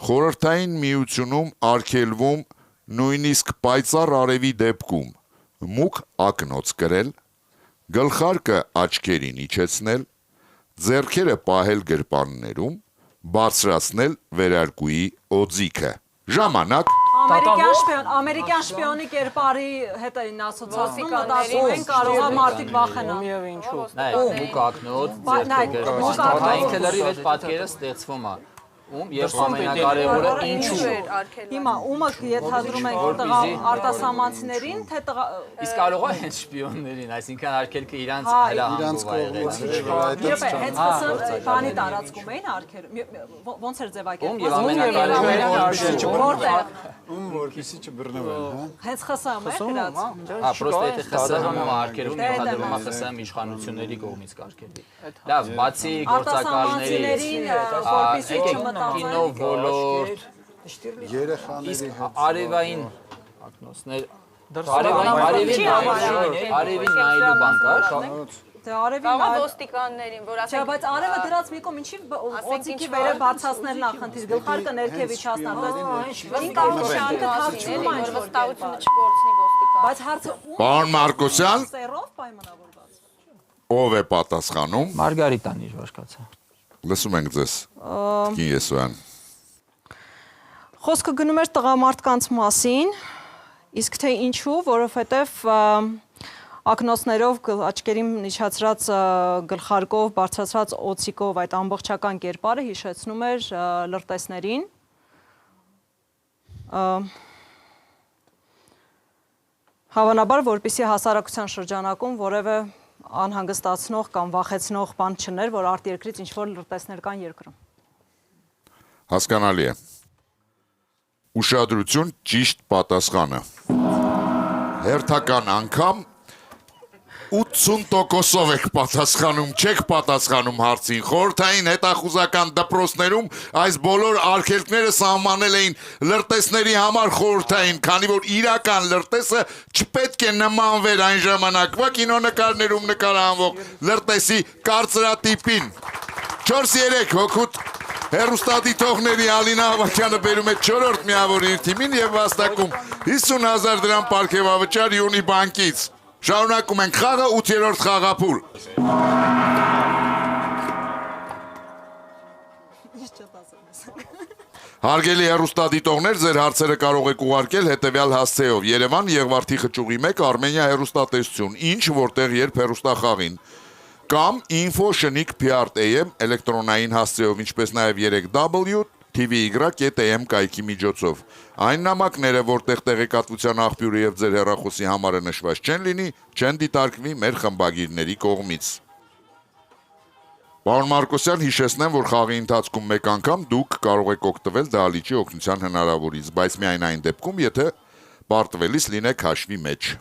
Խորհրդային Միությունում արգելվում նույնիսկ պայծառ արևի դեպքում մուգ ակնոց կրել, գլխարկը աչքերին իջեցնել, ձեռքերը պահել գրպաններում, բարձրացնել վերարկուի օձիքը։ Ժամանակ։
Ամերիկյան շպիոնի կերպարի հետ էին ասոցացնում, մտածում են կարող է մարդիկ վախենան։
Ումիև ինչու։
Մուկ ակնոց, ձեռքը ինքը լրիվ այդ պատկերը ստեղծվում է։ Եվ ամենակարևորը ինչու։
Հիմա ումը ենթադրում ենք տղա արտասահմանցիներին, թե տղա
Իսկ կարող է հենց շպիոններին, այսինքն արգելքը իրանց հրահանգով ա եղել։
Հենց հսը բանի տարածքում էին արգելում։ Ոնց էր ձևակերպված։
Եվ ամենակարևորը
որքիսի չբռնվել, հա։
Հենց հսը գրած։
Հա, պրոստը եթե ԽՍՀՄ-ը արգելում ենթադրվում է ԽՍՀՄ իշխանությունների կողմից կարգելի։ Լավ, բացի գործակալների, կինո ոլորտ,
Երեխաների հետ
արևային ակնոցներ, արևին նայելու բան կար։
Դե արևին
Կարող է ոստիկաններին, որ
Չէ, բայց արևը դրած մի կողմ ինչի օձիքի վերը բարձրացնել նախընթից, գլխարկը ներքև իջացնել,
որ վստահությունը չկորցնի ոստիկան։
բայց հարցը
Պարոն Մարկոսյան,
սերով պայմանավորված։
ով է պատասխանում։
Մարգարիտան իր վարկածը։
Լսում ենք ձեզ։ Կին Եսոյան։
Խոսքը գնում էր տղամարդկանց մասին, իսկ թե ինչու, որովհետև ակնոցներով աչքերին իջացրած գլխարկով, բարձրացրած օձիքով այդ ամբողջական կերպարը հիշեցնում էր լրտեսներին։ Հավանաբար, որպեսզի հասարակության շրջանակում որևէ անհանգստացնող կամ վախեցնող բան չներ, որ արտերկրից ինչ-որ լրտեսներ կան երկրում։
Հասկանալի է։ Ուշադրություն, ճիշտ պատասխանը։ Հերթական անգամ 80%-ով եք պատասխանում, չեք պատասխանում հարցին։ Խորհրդային հետախուզական դպրոցներում այս բոլոր արգելքները սահմանել էին լրտեսների համար խորհրդային, քանի որ իրական լրտեսը չպետք է նմանվեր այն ժամանակվա կինոնկարներում նկարահանվող լրտեսի կարծրատիպին։ 4-3 հոգուտ հեռուստադիտողների Ալինա Ավակյանը բերում է 4-րդ միավոր իր թիմին եւ վաստակում 50,000 դրամ պարգևավճար Յունի բանկից։ Շարունակում ենք խաղը 8-րդ խաղափուլ։ Հարգելի հեռուստադիտողներ, ձեր հարցերը կարող եք ուղարկել հետևյալ հասցեով. Երևան Եղվարդի խճուղի 1 Արմենիա հեռուստատեսություն, ինչ որտեղ երբ հեռուստախաղին, կամ info@PR.am էլեկտրոնային հասցեով, ինչպես նաև 3W TV-Y.am կայքի միջոցով։ Այն նամակները, որտեղ տեղեկատվության աղբյուրը եւ ձեր հեռախոսի համարը նշված չեն լինի, չեն դիտարկվի մեր խմբագիրների կողմից։ Պարոն Մարկոսյան, հիշեցնեմ, որ խաղի ընթացքում մեկ անգամ դուք կարող եք օգտվել դահլիճի օգնության հնարավորից, բայց միայն այն դեպքում, եթե պարտվելիս լինեք հաշվի մեջ։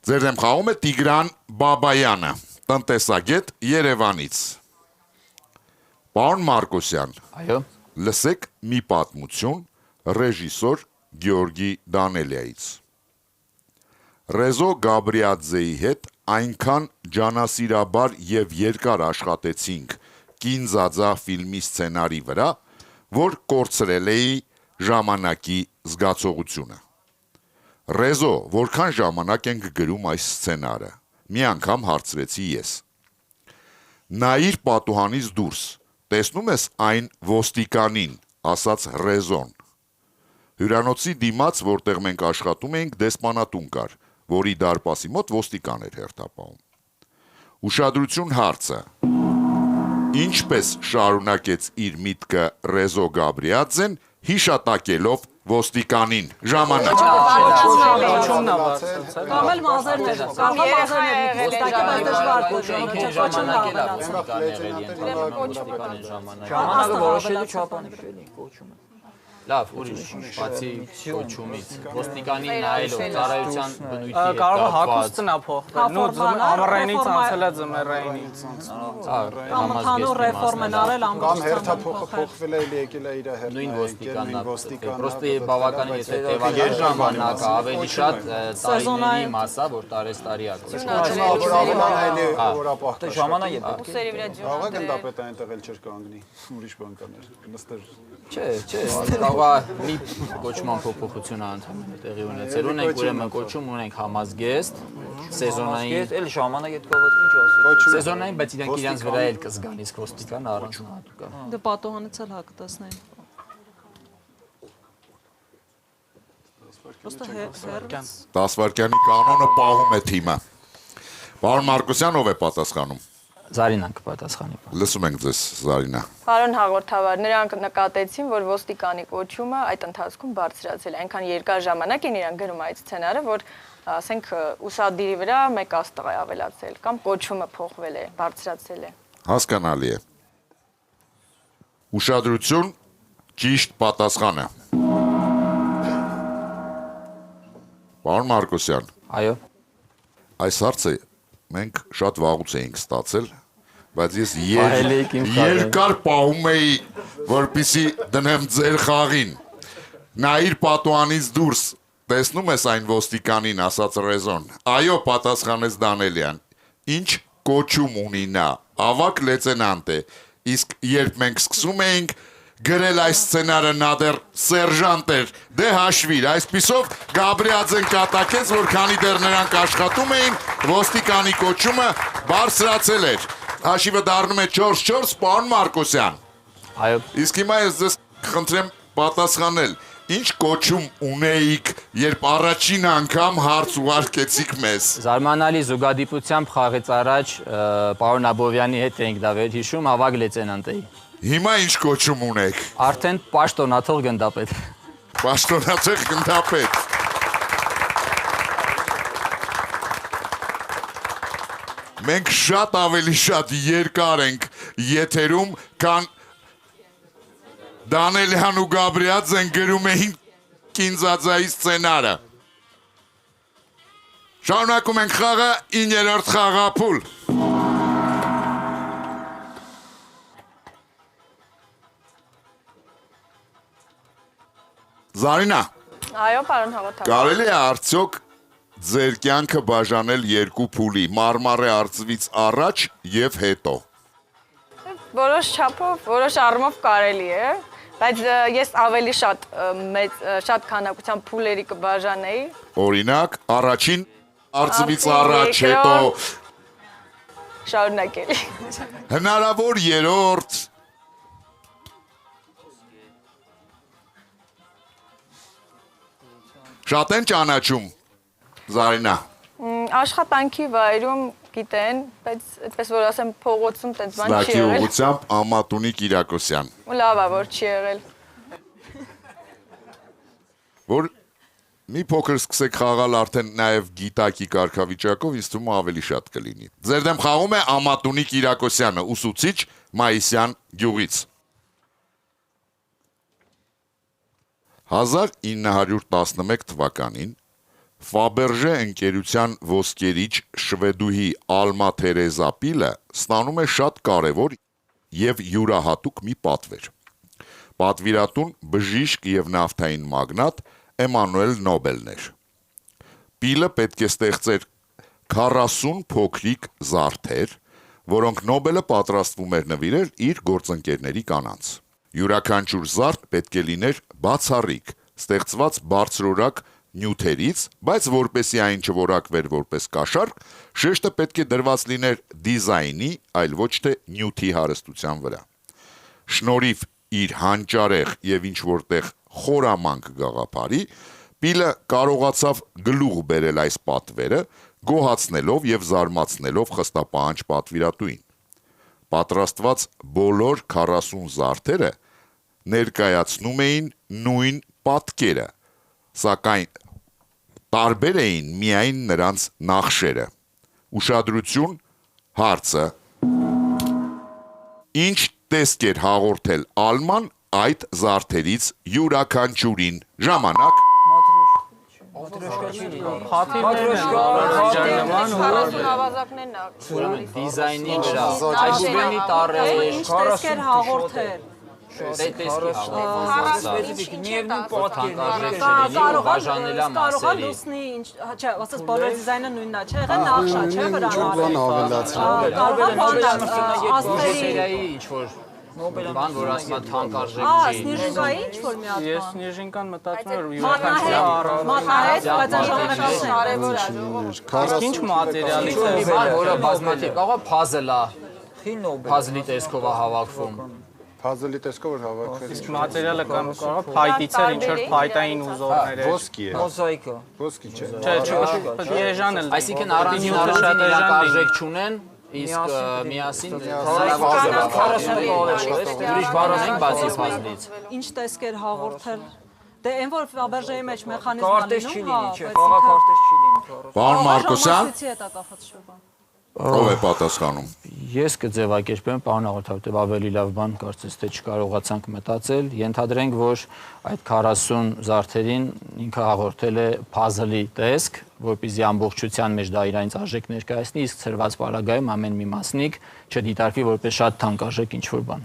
Ձեր դեմ խաղում է Տիգրան Բաբայանը, տնտեսագետ Երևանից։ Պարոն Մարկոսյան,
Այո։
լսեք մի պատմություն ռեժիսոր Գեորգի Դանելյայից։ Ռեզո Գաբրիաձեի հետ այնքան ջանասիրաբար եւ երկար աշխատեցինք Կինզաձա ֆիլմի սցենարի վրա, որ կորցրել էի ժամանակի զգացողությունը։ Ռեզո, որքան ժամանակ ենք գրում այս սցենարը, մի անգամ հարցրեցի ես։ Նայիր պատուհանից դուրս, տեսնում ես այն ոստիկանին, ասաց Ռեզոն։ Հյուրանոցի դիմաց, որտեղ մենք աշխատում էինք, դեսպանատուն կար, որի դարպասի մոտ ոստիկան էր հերթապահում։ Ուշադրություն հարցը. ինչպես շարունակեց իր միտքը Ռեզո Գաբրիաձեն, հիշատակելով ոստիկանին ժամանակ։
Կամ էլ մազերներ, կամ մազերներ, ոստակի բայց դժվար
Ժամանակը որոշելու չափանիշ էլի կոչումը։
Լավ, ուրիշ, բացի կոչումից, ոստիկանի նայելով ծառայության բնույթի հետ
կարող է
կապված։
հակոս ծնա փոխվել, նո ամառայինից անցել է ձմեռայինից։
կամ ընդհանուր ռեֆորմ են արել
Կամ հերթափոխը փոխվել է, եկել է իր
Նույն ոստիկանն պրոստի բավականին եթե տևական ժամանակը ավելի շատ տարիների մասա, որ տարեստարի է
Ժամանակ է պետք։
Ուսերի վրա ջուրը։
Կարող է գնդապետ այնտեղ էլ չէր կանգնի, ուրիշ բան կաներ, նստեր։
Չէ, կարող է մի կոչման փոփոխություն ընդհանրապես տեղի ունեցել։ Ունենք ուրեմն կոչում, ունենք համազգեստ, սեզոնային։
Էլ ժամանակ է կողոց ինչ ասել։
Սեզոնային, բայց իրենք իրենց վրա էլ կզգան, իսկ ոստիկան առանձնահատուկ է։
Դե պատոհանից էլ հա կտեսնեն։ Պրոստը հերց
10 վայրկյանի կանոնը պահում է թիմը։ Պարոն Մարկոսյան, ով է պատասխանում։
Զարինան կպատասխանի։
Լսում ենք ձեզ, Զարինա։
Պարոն հաղորդավար, նրանք նկատեցին, որ ոստիկանի կոչումը այդ ընթացքում բարձրացել է։ Այնքան երկար ժամանակ են իրան գրում այդ սցենարը, որ ասենք ուսադիրի վրա մեկ աստղ է ավելացել կամ կոչումը փոխվել է, բարձրացել է։
Հասկանալի է։ Ուշադրություն, ճիշտ պատասխանը։ Պարոն Մարկոսյան,
Այո։
այս հարցը մենք շատ վաղուց էինք ստացել, բայց ես երկար պահում էի, որպեսզի դնեմ ձեր խաղին։ Նայիր պատուհանից դուրս, տեսնում ես այն ոստիկանին, ասաց Ռեզոն։ Այո, պատասխանեց Դանելյան։ Ինչ կոչում ունի նա, ավակ լեյտենանտ է, իսկ երբ մենք սկսում էինք գրել այս սցենարը նա դեռ սերժանտ էր, դե հաշվիր, այսպիսով Գաբրիաձեն կատակեց, որ քանի դեռ նրանք աշխատում էին, ոստիկանի կոչումը բարձրացել էր։ Հաշիվը դառնում է 4-4, պարոն Մարկոսյան։
Այո։
Իսկ հիմա ես ձեզ խնդրեմ պատասխանել, ինչ կոչում ունեիք, երբ առաջին անգամ հարց ուղարկեցիք մեզ։
Զարմանալի զուգադիպությամբ խաղից առաջ պարոն Աբովյանի հետ էինք դա վերհիշում, ավագ լեյտենանտ էի։
Հիմա ինչ կոչում ունեք։
Արդեն պաշտոնաթող գնդապետ։
Պաշտոնաթող գնդապետ։ Մենք շատ ավելի շատ երկար ենք եթերում, քան Դանելյան ու Գաբրիաձեն գրում էին Կինզաձայի սցենարը։ Շարունակում ենք խաղը 9-րդ խաղափուլ։ Զարինա,
Այո, պարոն հաղորդավար։
կարելի է արդյոք ձեր կյանքը բաժանել երկու փուլի՝ Մարմարե արծվից առաջ եւ հետո։
Որոշ չափով, որոշ առումով կարելի է, բայց ես ավելի շատ քանակությամբ փուլերի կբաժանեի։
Օրինակ, առաջին արծվից առաջ, հետո
շարունակելի։
հնարավոր երրորդ։ Շատ են ճանաչում, Զարինա։
Աշխատանքի վայրում գիտեն, բայց այդպես որ ասեմ փողոցում տենց բան չի
Սլաքի
եղել։
ուղղությամբ Ամատունի Կիրակոսյան։
Լավ է, որ չի եղել։
Որ մի փոքր սկսեք խաղալ արդեն նաև գիտակի կարգավիճակով, ինձ թվում է ավելի շատ կլինի։ Ձեր դեմ խաղում է Ամատունի Կիրակոսյանը, ուսուցիչ Մայիսյան գյուղից։ 1911 թվականին Ֆաբերժե ընկերության ոսկերիչ շվեդուհի Ալմա Թերեզա Պիլը ստանում է շատ կարևոր եւ յուրահատուկ մի պատվեր։ Պատվիրատուն բժիշկ եւ նավթային մագնատ Էմանուել Նոբելն էր։ Պիլը պետք է ստեղծեր 40 փոքրիկ զարդեր, որոնք Նոբելը պատրաստվում էր նվիրել իր գործընկերների կանանց։ Յուրաքանչյուր զարդ պետք է լիներ բացառիկ, ստեղծված բարձրորակ նյութերից, բայց որպեսի այն չորակվեր որպես կաշառք, շեշտը պետք է դրված լիներ դիզայնի, այլ ոչ թե նյութի հարստության վրա։ Շնորհիվ իր հանճարեղ եւ ինչ որտեղ խորամանկ գաղափարի, Պիլը կարողացավ գլուխ բերել այս պատվերը, գոհացնելով եւ զարմացնելով խստապահանջ պատվիրատուին։ Պատրաստված բոլոր 40 զարդերը ներկայացնում էին նույն պատկերը, սակայն տարբեր էին միայն նրանց նախշերը։ Ուշադրություն, հարցը. ինչ տեսք էր հաղորդել Ալման այդ զարդերից յուրաքանչյուրին, ժամանակ։
Դիզայնի վրա, այգուբենի տարեր,
Ինչ տեսք էր հաղորդել։ Կարող լուսնի ինչ, չէ, ասես բոլոր դիզայնը նույնն է, չէ, եղել նախշա, չէ, վրա։
Բան, որ ասում է թանկարժեք չի։
Սնիժինկայի ինչ որ մի հատ
Ես
բան։
Սնիժինկան մտածում եմ
Մատնահետ, բայց ժամանակաշեն
Կարևոր է ժողովուրդ։
Ինչ մատերիալի
Մի բան, որը բազմաթիվ, կարող է puzzle է, puzzle-ի տեսքով է հավաքվում։
Puzzle-ի տեսքով որ հավաքվել։
մատերիալը կամ կարող է փայտից էր, ինչ որ փայտային ուզորներ էր։
Ոսկի է։
Մոզաիկա։
Ոսկի չէ։
Չէ, Եժանը։
Այսինքն առանձին իրական արժեք չունեն, իսկ միասին ուրիշ բառ ունենք բացի puzzle-ից։
Ինչ տեսք էր հաղորդել։ Դե այն որ Ֆաբերժեի մեջ մեխանիզմը
Կարտեզ չի լինի, չէ, խաղակարտեզ չի լինի։
Պարոն Մարկոսյան,
հետ է կապված շուտ։
ով է պատասխանում։
Ես կձևակերպեմ, պարոն Աղոթավետև, ավելի լավ բան կարծես թե չկարողացանք մտածել, ենթադրենք, որ այդ 40 զարդերին ինքը հաղորդել է puzzle-ի տեսք, որպեսզի ամբողջության մեջ դա իրենց արժեք ներկայացնի, իսկ ծրված պարագայում ամեն մի մասնիկ չդիտարկվի որպես շատ թանկարժեք ինչ-որ բան։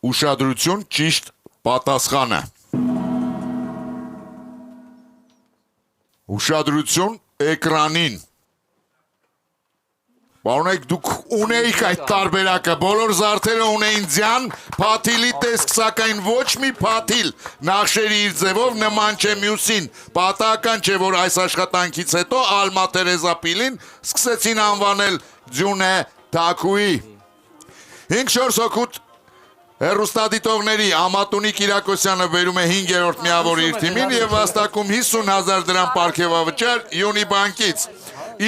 Ուշադրություն, ճիշտ պատասխանը։ Ուշադրություն էկրանին։ Պարոնեք, դուք ունեիք այդ տարբերակը, բոլոր զարդերը ունեին ձյան, փաթիլի տեսք, սակայն ոչ մի փաթիլ նախշերի իր ձևով նման չէ մյուսին։ Պատահական չէ, որ այս աշխատանքից հետո Ալմա Տերեզապիլին սկսեցին անվանել Ձյունե Թաքուի։ 5-4 հոգուտ հեռուստադիտողների Ամատունի Կիրակոսյանը բերում է 5-րդ միավոր իր թիմին եւ վաստակում 50,000 դրամ պարգևավճար Յունիբանկից։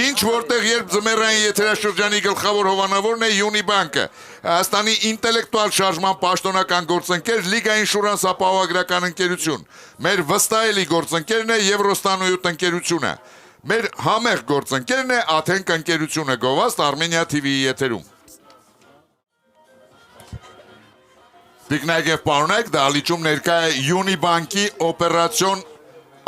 Ինչ որտեղ երբ ձմեռային եթերաշրջանի գլխավոր հովանավորն է Յունիբանկը, Հայաստանի ինտելեկտուալ շարժման պաշտոնական գործընկեր Լիգա Ինշուրանս ապահովագրական ընկերություն։ Մեր վստահելի գործընկերն է Եվրոստանոյութ ընկերությունը։ Մեր համեղ գործընկերն է Աթենք ընկերությունը Գովազդ Armenia TV-ի եթերում։ Տիկնայք և պարոնայք, դահլիճում ներկա է Յունիբանկի օպերացիոն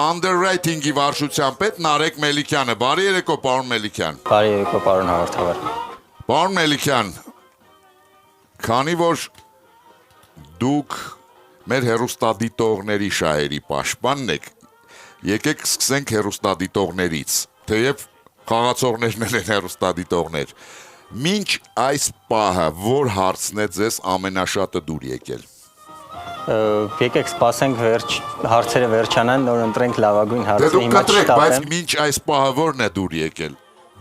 underwriting-ի վարչության պետ Նարեկ Մելիքյանը։ Բարի երեկո, պարոն Մելիքյան։
Բարի երեկո, պարոն հաղորդավար։
Պարոն Մելիքյան, քանի որ դուք մեր հեռուստադիտողների շահերի պաշտպանն եք, եկեք սկսենք հեռուստադիտողներից, թեև խաղացողներն են հեռուստադիտողներ։ Մինչ այս պահը որ հարցն է ձեզ ամենաշատը դուր եկել։
Եկեք սպասենք հարցերը վերջանան, նոր ընտրենք լավագույն հարցը։
Դե դուք կտրեք, բայց մինչ այս պահը որն է դուր եկել։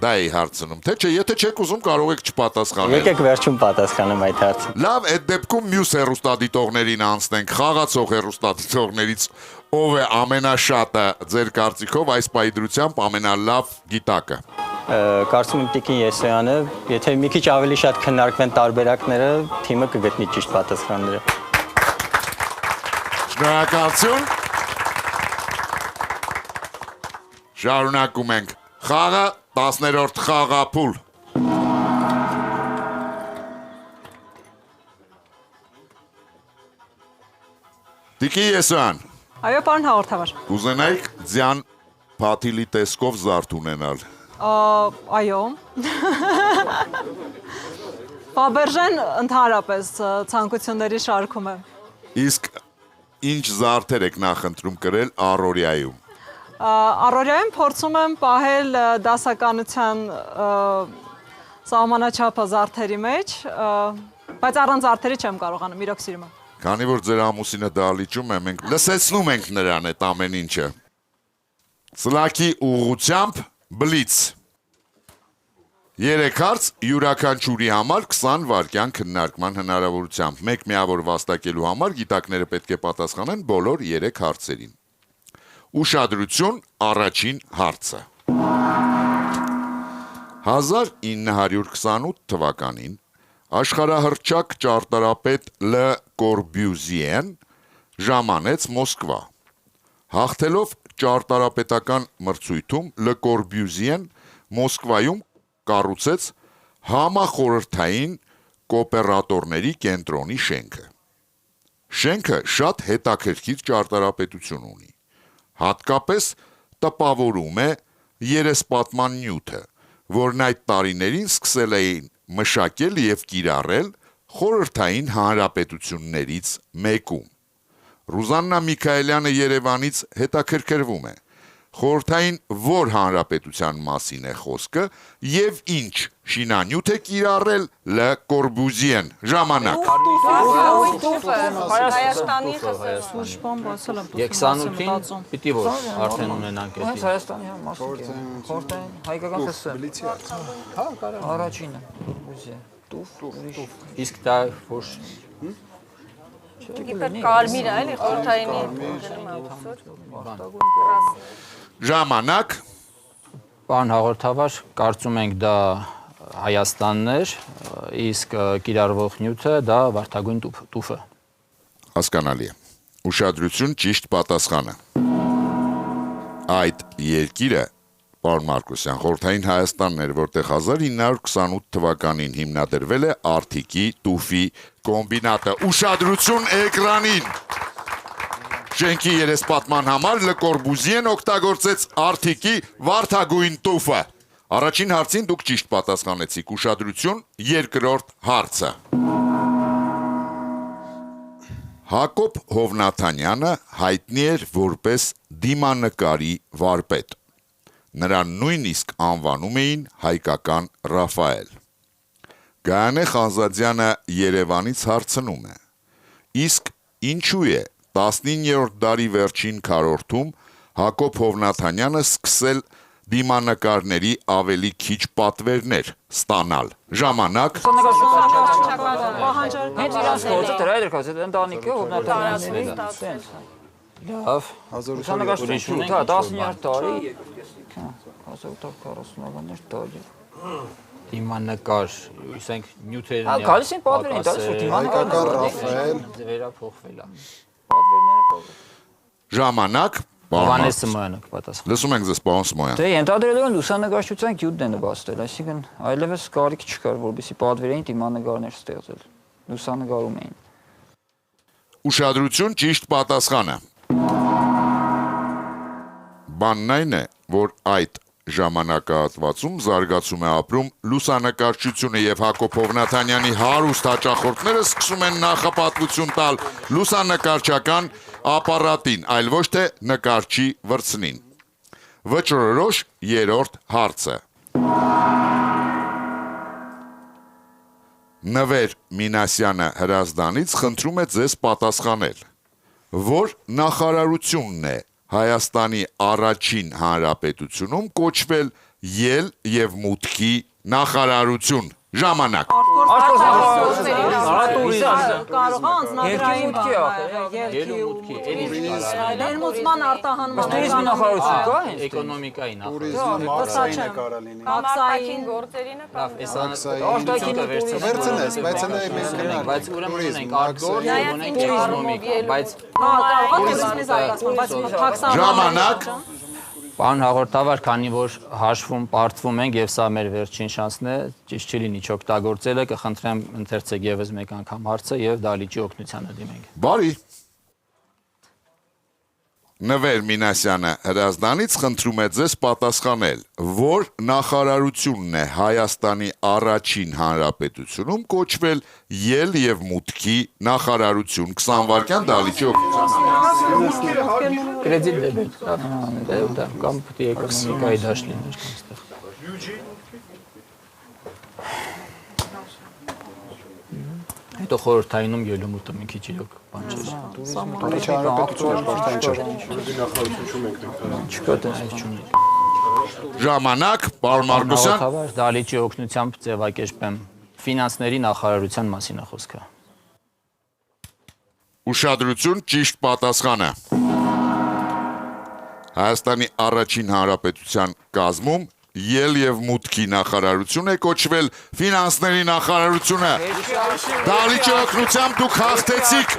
Դա էի հարցնում, թե չէ, եթե չեք ուզում կարող եք չպատասխանել։
Եկեք վերջում պատասխանեմ այդ հարցը։
Լավ, այդ դեպքում մյուս հեռուստադիտողներին անցնենք, խաղացող հեռուստադիտողներից ով է ամենաշատը ձեր կարծիքով այս պայդրությամբ ամենալավ գիտակը։
Կարծում եմ Տիկին Եսոյանը, եթե մի քիչ ավելի շատ քննարկվեն տարբերակները, թիմը կգտնի ճիշտ պատասխանները։
Շնորհակալություն։ Շարունակում ենք։ Խաղը 10-րդ խաղափուլ։ Տիկին Եսոյան։
Այո, պարոն հաղորդավար։
Կուզենայիք ձյան փաթիլի տեսքով զարդ ունենալ։
Այո։ Ֆաբերժեն ընդհանրապես ցանկությունների շարքում է։
Իսկ ինչ զարդեր եք նախընտրում կրել առօրյայում։
Առօրյայում փորձում եմ պահել դասականության սահմանաչափը զարդերի մեջ, բայց առանց զարդերի չեմ կարողանում, իրոք սիրում եմ։
Քանի որ ձեր ամուսինը դահլիճում է, մենք լսեցնում ենք նրան այդ ամեն ինչը։ Սլաքի ուղղությամբ բլից։ 3 հարց յուրաքանչյուրի համար 20 վայրկյան քննարկման հնարավորությամբ։ Մեկ միավոր վաստակելու համար գիտակները պետք է պատասխանեն բոլոր 3 հարցերին։ Ուշադրություն, առաջին հարցը։ 1928 թվականին աշխարհահռչակ ճարտարապետ Լը Կորբյուզիեն ժամանեց Մոսկվա։ Հաղթելով ճարտարապետական մրցույթում Լը Կորբյուզիեն Մոսկվայում կառուցեց համախորհրդային կոոպերատորների կենտրոնի շենքը։ Շենքը շատ հետաքրքիր ճարտարապետություն ունի։ Հատկապես տպավորում է երեսպատման նյութը, որն այդ տարիներին սկսել էին մշակել և կիրառել խորհրդային հանրապետություններից մեկում։ Ռուզաննա Միքայելյանը Երևանից հետաքրքրվում է։ Խորհրդային որ հանրապետության մասին է խոսքը և ինչ շինանյութ է կիրառել Լը Կորբյուզիեն։ Ժամանակ։
Հայաստանի
Եքսանութին պիտի որ արդեն ունենանք
Հենց
էդի։
Հայաստանի մասին խորհրդային հայկական ԽՍՀՄ։ Առաջինը Կորբյուզիեն։ Տուֆ։
Իսկ դա որ
կարմիր է, էլի խորհրդայինի։
Ժամանակ։
Պարոն հաղորդավար, կարծում ենք դա Հայաստանն էր, իսկ կիրառվող նյութը դա վարդագույն տուֆը։
Հասկանալի է։ Ուշադրություն, ճիշտ պատասխանը։ Այդ երկիրը, պարոն Մարկոսյան, խորհրդային Հայաստանն էր, որտեղ 1928 թվականին հիմնադրվել է Արթիկի տուֆի կոմբինատը։ Ուշադրություն էկրանին։ Շենքի երեսպատման համար Լը Կորբյուզիեն օգտագործեց Արթիկի վարդագույն տուֆը։ Առաջին հարցին դուք ճիշտ պատասխանեցիք։ Ուշադրություն, երկրորդ հարցը։ Հակոբ Հովնաթանյանը հայտնի էր որպես դիմանկարի վարպետ։ Նրան նույնիսկ անվանում էին հայկական Ռաֆայել։ Գայանե Խանզադյանը Երևանից հարցնում է. իսկ ինչու է 19-րդ դարի վերջին քառորդում Հակոբ Հովնաթանյանը սկսել դիմանկարների ավելի քիչ պատվերներ ստանալ։ Ժամանակ։
Հենց իրանց գործը դրա էր կասել, ընտանիքը Հովնաթանյանների։
Լավ։
19-րդ տարի 1840-ականներ տարի։
Դիմանկար, ասենք նյութերն է։
Գալիս են պատվերին, տալիս որ դիմանկարն
Ռաֆայել
վերափոխվել է։
Ժամանակ։
Հովհաննես Սմոյանը կպատասխանի։
Լսում ենք ձեզ, պարոն Սմոյան։
Դե ենթադրելով են լուսանկարչության գյուտն է նպաստել, այսինքն այլևս կարիք չկար, որպեսզի պատվերային դիմանկարներ ստեղծել։ Լուսանկարում էին։
Ուշադրություն, ճիշտ պատասխանը։ Բանն այն է, որ այդ ժամանակահատվածում զարգացում է ապրում լուսանկարչությունը եւ Հակոբ Հովնաթանյանի հարուստ հաճախորդները սկսում են նախապատվություն տալ լուսանկարչական ապարատին, այլ ոչ թե նկարչի վրձնին։ Վճռորոշ երրորդ հարցը։ Նվեր Մինասյանը Հրազդանից խնդրում է ձեզ պատասխանել, որ նախարարությունն է Հայաստանի առաջին հանրապետությունում կոչվել ել և մուտքի նախարարություն։ Ժամանակ։
Կարող է անձնագրային ներմուծման արտահանման
Տուրիզմի նախարարություն կա հենց։
Էկոնոմիկայի
Տուրիզմի մաքսային է կարա լինի։
Համարտակին գործերին է
Լավ,
Մաքսային վերցնես, բայց նա մենք գնանք։
բայց ուրեմն ունենք արտգործ, ունենք էկոնոմիկա, բայց
կարող է տուրիզմի զարգացման, բայց փակսան
Ժամանակ։
Պարոն հաղորդավար, քանի որ հաշվում պարտվում ենք եւ սա մեր վերջին շանսն է, ճիշտ չի լինի չօգտագործելը, կխնդրեմ ընթերցեք եւս մեկ անգամ հարցը եւ դալիճի օգնությանը դիմենք։
Բարի։ Նվեր Մինասյանը Հրազդանից խնդրում է ձեզ պատասխանել, որ նախարարությունն է Հայաստանի առաջին հանրապետությունում կոչվել ել և մուտքի նախարարություն 20 վայրկյան դալիճի օգնությամբ։
Կրեդիտ դեբետ, դա կամ պիտի էկոնոմիկայի դաշտ լիներ այստեղ։ Հետո խորհրդայինում ելումուտը մի քիչ իրոք բան չէր։
Հանրապետություն էր, խորհրդային չէր։
Չկա տես չունի։
Ժամանակ, պարոն Մարկոսյան։
Հաղորդավար Դալիճի օգնությամբ ձևակերպեմ ֆինանսների նախարարության մասին է խոսքը։
Ուշադրություն, ճիշտ պատասխանը։ Հայաստանի առաջին հանրապետության կազմում ել եւ մուտքի նախարարություն է կոչվել ֆինանսների նախարարությունը։ Դալիճի օգնությամբ դուք հաղթեցիք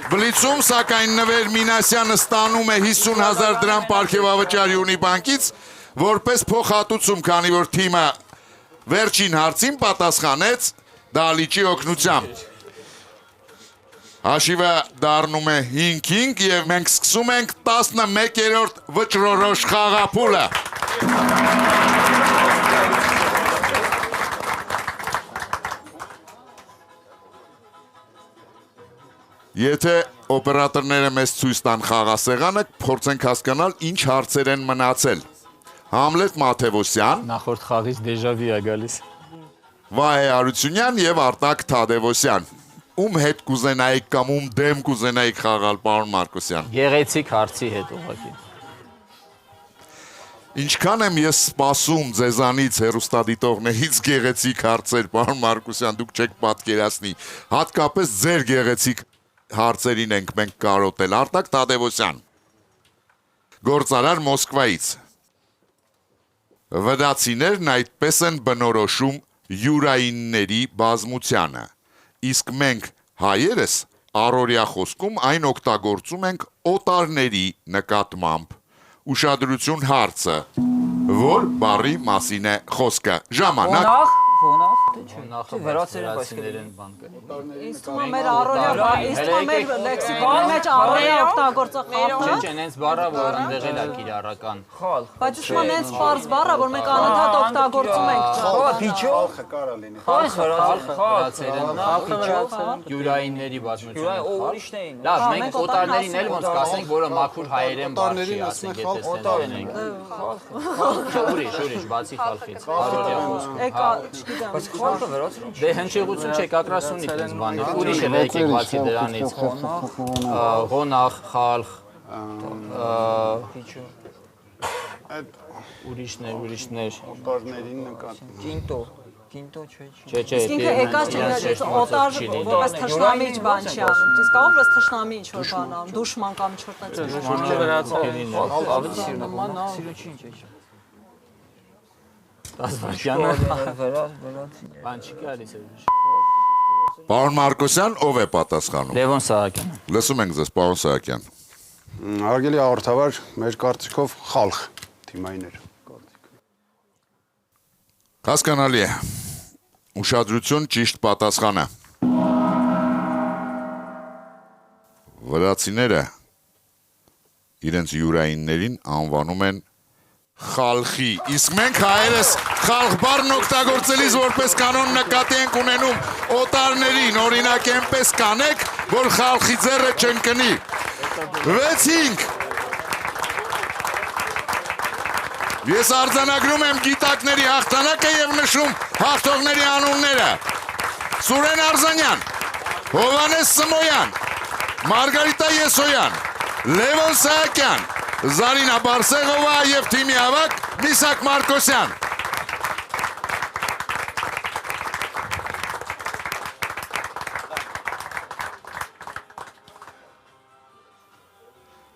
բլիցում, սակայն Նվեր Մինասյանը ստանում է 50,000 դրամ պարգևավճարի ունի բանկից, որպես փոխհատուցում, քանի որ թիմը վերջին հարցին պատասխանեց Դալիճի օգնությամբ։ Հաշիվը դառնում է 5-5 եւ մենք սկսում ենք 11-րդ վճռորոշ խաղափուլը։ Եթե օպերատորները մեզ ցույց տան խաղասեղանը, փորձենք հասկանալ ինչ հարցեր են մնացել։ Համլետ Մաթևոսյան,
Նախորդ խաղից դեժավի է գալիս։
Վահե Արությունյան եւ Արտակ Թադևոսյան։ Ում հետ կուզենայիք կամ ում դեմ կուզենայիք խաղալ, պարոն Մարկոսյան։
Գեղեցիկ հարցի հետ ուղղակի։
Ինչքան եմ ես սպասում ձեզանից հեռուստադիտողներից գեղեցիկ հարցեր, պարոն Մարկոսյան, դուք չեք պատկերացնի։ Հատկապես ձեր գեղեցիկ հարցերին ենք մենք կարոտել։ Արտակ Թադևոսյան, գործարար Մոսկվայից։ Վրացիներն այդպես են բնորոշում յուրայինների բազմությանը, իսկ մենք հայերս առօրյա խոսքում այն օգտագործում ենք օտարների նկատմամբ։ Ուշադրություն հարցը, որ բառի մասին է խոսքը։ Ժամանակ։
Վրացիներեն բան կա։
Ինձ թվում է մեր առօրյա, ինձ թվում է մեր լեքսիկոնի մեջ առօրյա օգտագործող խաղը։
Չէ, նենց բառը, որ ընդեղել է կիրառական։
Բայց ուսում է նենց պարզ բառը, որ մենք անընդհատ օգտագործում ենք։
Յուրայինների բազմությունը։ Լավ, մենք օտարներին էլ ոնց կասենք, որը մաքուր հայերեն բառ չի, ասենք, եթե ստենանենք։ Ուրիշ, բացի խալխից։
Բայց խաղը վերածում
Դե հնչեղություն չեք ակրասունի տենց բաներ, ուրիշ էլ եկեք բացի դրանից, ղոնախ, խալխ, ուրիշներ,
օտարներին նկատմամբ։
Կինտո չէ։
Չէ,
Իսկ ինքը եկած չի օտար, որպես թշնամի բան չի անում, իսկ որպես թշնամի ինչ-որ բան անում, դուշման կամ ինչ-որ տենց։
Դուշմանը վերածելին է։
Ավելի սիրուն չի։
Տասվաշյանը բան չի գալիս է ուրիշ։
Պարոն Մարկոսյան, ով է պատասխանում։
Լևոն Սահակյանը։
Լսում ենք ձեզ, պարոն Սահակյան։
Հարգելի հաղորդավար, մեր կարծիքով խալխ թիմայիներ։
Հասկանալի է։ Ուշադրություն, ճիշտ պատասխանը։ Վրացիները իրենց յուրայիններին անվանում են խալխի, իսկ մենք հայերս խալխ բառն օգտագործելիս որպես կանոն նկատի ենք ունենում օտարներին, օրինակ այնպես կանեք, որ խալխի ձեռը չընկնի։ 6-5 Ես արձանագրում եմ գիտակների հաղթանակը եւ նշում հաղթողների անունները։ Սուրեն Արզանյան, Հովանես Սմոյան, Մարգարիտա Եսոյան, Լևոն Սահակյան, Զարինա Բարսեղովա եւ թիմի ավակ Միսակ Մարկոսյան։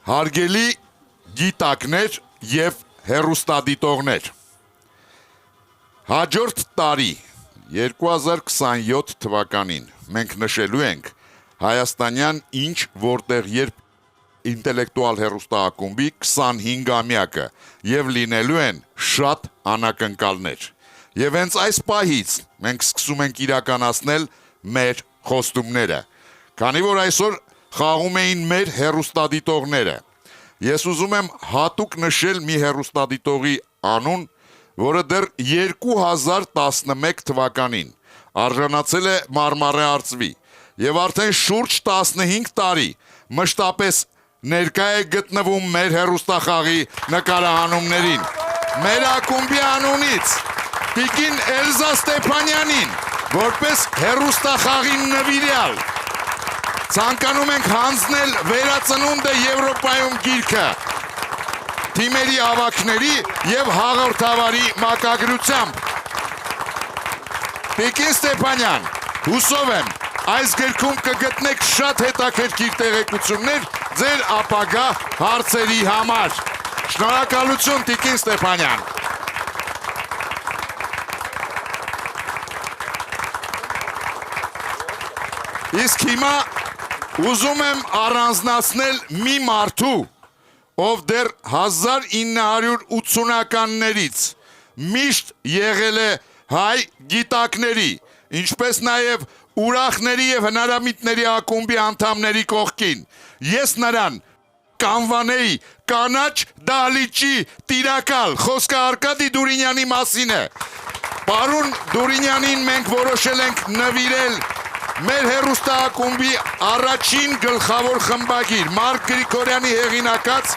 Հարգելի գիտակներ եւ հեռուստադիտողներ, հաջորդ տարի 2027 թվականին մենք նշելու ենք հայաստանյան ինչ որտեղ երբ ինտելեկտուալ հեռուստաակումբի 25-ամյակը եւ լինելու են շատ անակնկալներ։ Եվ հենց այս պահից մենք սկսում ենք իրականացնել մեր խոստումները, քանի որ այսօր խաղում էին մեր հեռուստադիտողները։ Ես ուզում եմ հատուկ նշել մի հեռուստադիտողի անուն, որը դեռ 2011 թվականին արժանացել է Մարմարե արծվի եւ արդեն շուրջ 15 տարի մշտապես ներկա է գտնվում մեր հեռուստախաղի նկարահանումներին։ Մեր ակումբի անունից Տիկին Էլզա Ստեփանյանին որպես հեռուստախաղի նվիրյալ ցանկանում ենք հանձնել Վերածնունդը Եվրոպայում գիրքը։ թիմերի ավակների եւ հաղորդավարի մակագրությամբ։ Տիկին Ստեփանյան, հուսով եմ, այս գրքում կգտնեք շատ հետաքրքիր տեղեկություններ ձեր ապագա հարցերի համար։ Շնորհակալություն, Տիկին Ստեփանյան։ Իսկ հիմա ուզում եմ առանձնացնել մի մարդու, ով դեռ 1980-ականներից միշտ եղել է հայ գիտակների, ինչպես նաև ուրախների եւ հնարամիտների ակումբի անդամների կողքին։ Ես նրան կանվանեի կանաչ դահլիճի տիրակալ, խոսքը Արկադի Դուրինյանի մասին է։ Պարոն Դուրինյանին մենք որոշել ենք նվիրել մեր հեռուստաակումբի առաջին գլխավոր խմբագիր Մարկ Գրիգորյանի հեղինակած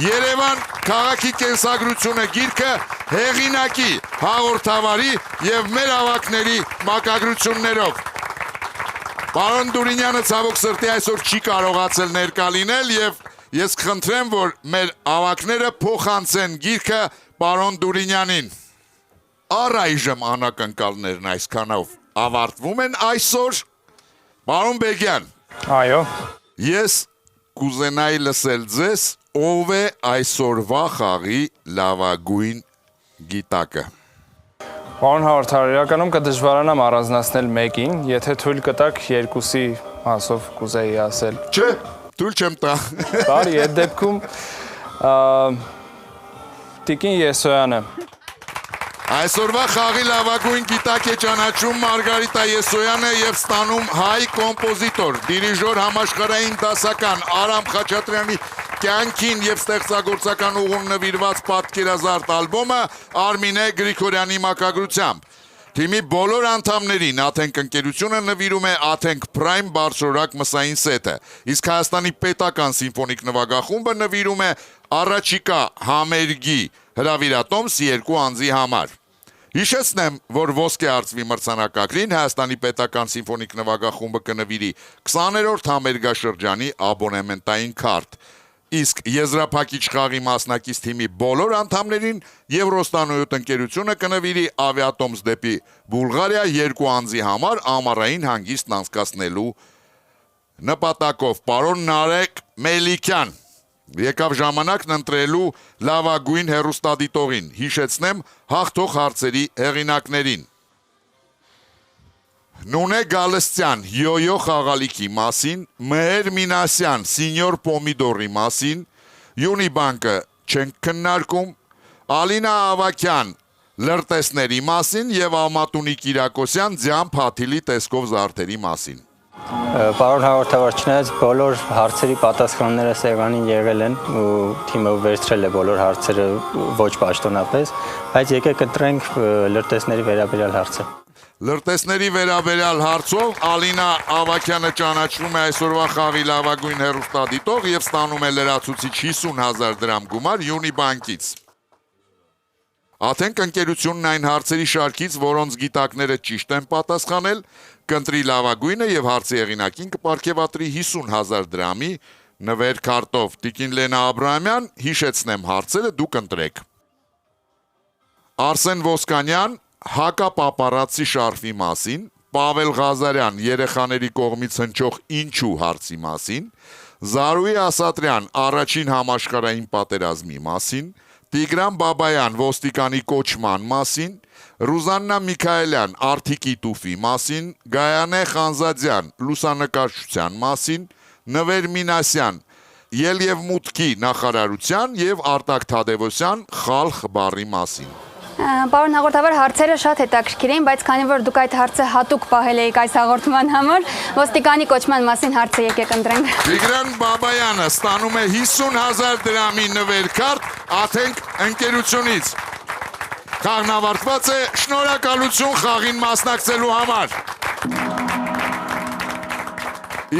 Երևան քաղաքի կենսագրությունը գիրքը հեղինակի, հաղորդավարի եւ մեր ավակների մակագրություններով։ Պարոն Դուրինյանը ցավոք սրտի այսօր չի կարողացել ներկա լինել եւ ես խնդրեմ, որ մեր ավակները փոխանցեն գիրքը պարոն Դուրինյանին։ Առայժմ անակնկալներն այսքանով ավարտվում են այսօր։ Պարոն Բեգյան,
Այո։
Ես կուզենայի լսել ձեզ, ով է այսօրվա խաղի լավագույն գիտակը։
Պարոն հաղորդավար, իրականում կդժվարանամ առանձնացնել մեկին, եթե թույլ կտաք երկուսի մասով կուզեի ասել։
Չէ, թույլ չեմ տա։
Բարի, այդ դեպքում Տիկին Եսոյանը։
Այսօրվա խաղի լավագույն գիտակ է ճանաչում Մարգարիտա Եսոյանը եւ ստանում հայ կոմպոզիտոր, դիրիժոր համաշխարհային դասական Արամ Խաչատրյանի կյանքին եւ ստեղծագործական ուղուն նվիրված պատկերազարդ ալբոմը Արմինե Գրիգորյանի մակագրությամբ։ Թիմի բոլոր անդամներին Աթենք ընկերությունը նվիրում է Աթենք Prime բարձրորակ մսային սեթը, իսկ Հայաստանի պետական սիմֆոնիկ նվագախումբը նվիրում է առաջիկա համերգի հրավիրատոմս 2 անձի համար։ Հիշեցնեմ, որ ոսկե արծվի մրցանակակրին Հայաստանի պետական սիմֆոնիկ նվագախումբը կնվիրի 20-րդ համերգաշրջանի աբոնեմենտային քարտ, իսկ եզրափակիչ խաղի մասնակից թիմի բոլոր անդամներին Եվրոստանոյոտ ընկերությունը կնվիրի ավիատոմս դեպի Բուլղարիա 2 անձի համար ամառային հանգիստն անցկացնելու նպատակով։ Պարոն Նարեկ Մելիքյան եկավ ժամանակն ընտրելու լավագույն հեռուստադիտողին, հիշեցնեմ հաղթող հարցերի հեղինակներին։ Նունե Գալստյան յոյո խաղալիքի մասին, Մհեր Մինասյան սինյոր պոմիդորի մասին, Յունիբանկը չենք քննարկում, Ալինա Ավակյան լրտեսների մասին եւ Ամատունի Կիրակոսյան ձյան փաթիլի տեսքով զարդերի մասին։
Պարոն հաղորդավար, չնայած բոլոր հարցերի պատասխանները սեղանին եղել են ու թիմը վերցրել է բոլոր հարցերը ոչ պաշտոնապես, բայց եկեք ընտրենք լրտեսների վերաբերյալ հարցը։
Լրտեսների վերաբերյալ հարցով Ալինա Ավակյանը ճանաչվում է այսօրվա խաղի լավագույն հեռուստադիտող եւ ստանում է լրացուցիչ 50,000 դրամ գումար Յունիբանկից։ Աթենք ընկերությունն այն հարցերի շարքից, որոնց գիտակները ճիշտ են պատասխանել, կընտրի լավագույնը եւ հարցի հեղինակին կպարգեւատրի 50,000 դրամի նվեր քարտով։ Տիկին Լենա Աբրահամյան, հիշեցնեմ հարցերը դուք ընտրեք։ Արսեն Ոսկանյան հակապապարացի շարֆի մասին, Պավել Ղազարյան երեխաների կողմից հնչող ինչու հարցի մասին, Զարուհի Ասատրյան առաջին համաշխարհային պատերազմի մասին, Տիգրան Բաբայան ոստիկանի կոչման մասին, Ռուզաննա Միքայելյան Արթիկի տուֆի մասին, Գայանե Խանզադյան լուսանկարչության մասին, Նվեր Մինասյան ել եւ մուտքի նախարարության եւ Արտակ Թադևոսյան խալխ բառի մասին։
Պարոն հաղորդավար, հարցերը շատ հետաքրքիր էին, բայց քանի որ դուք այդ հարցը հատուկ պահել եք այս հաղորդման համար, ոստիկանի կոչման մասին հարցը եկեք ընտրենք։
Տիգրան Բաբայանը ստանում է 50,000 դրամի նվեր քարտ Աթենք ընկերությունից։ Խաղն ավարտված է, շնորհակալություն խաղին մասնակցելու համար։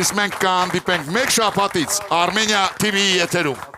Իսկ մենք կհանդիպենք մեկ շաբաթից Armenia TV-ի եթերում։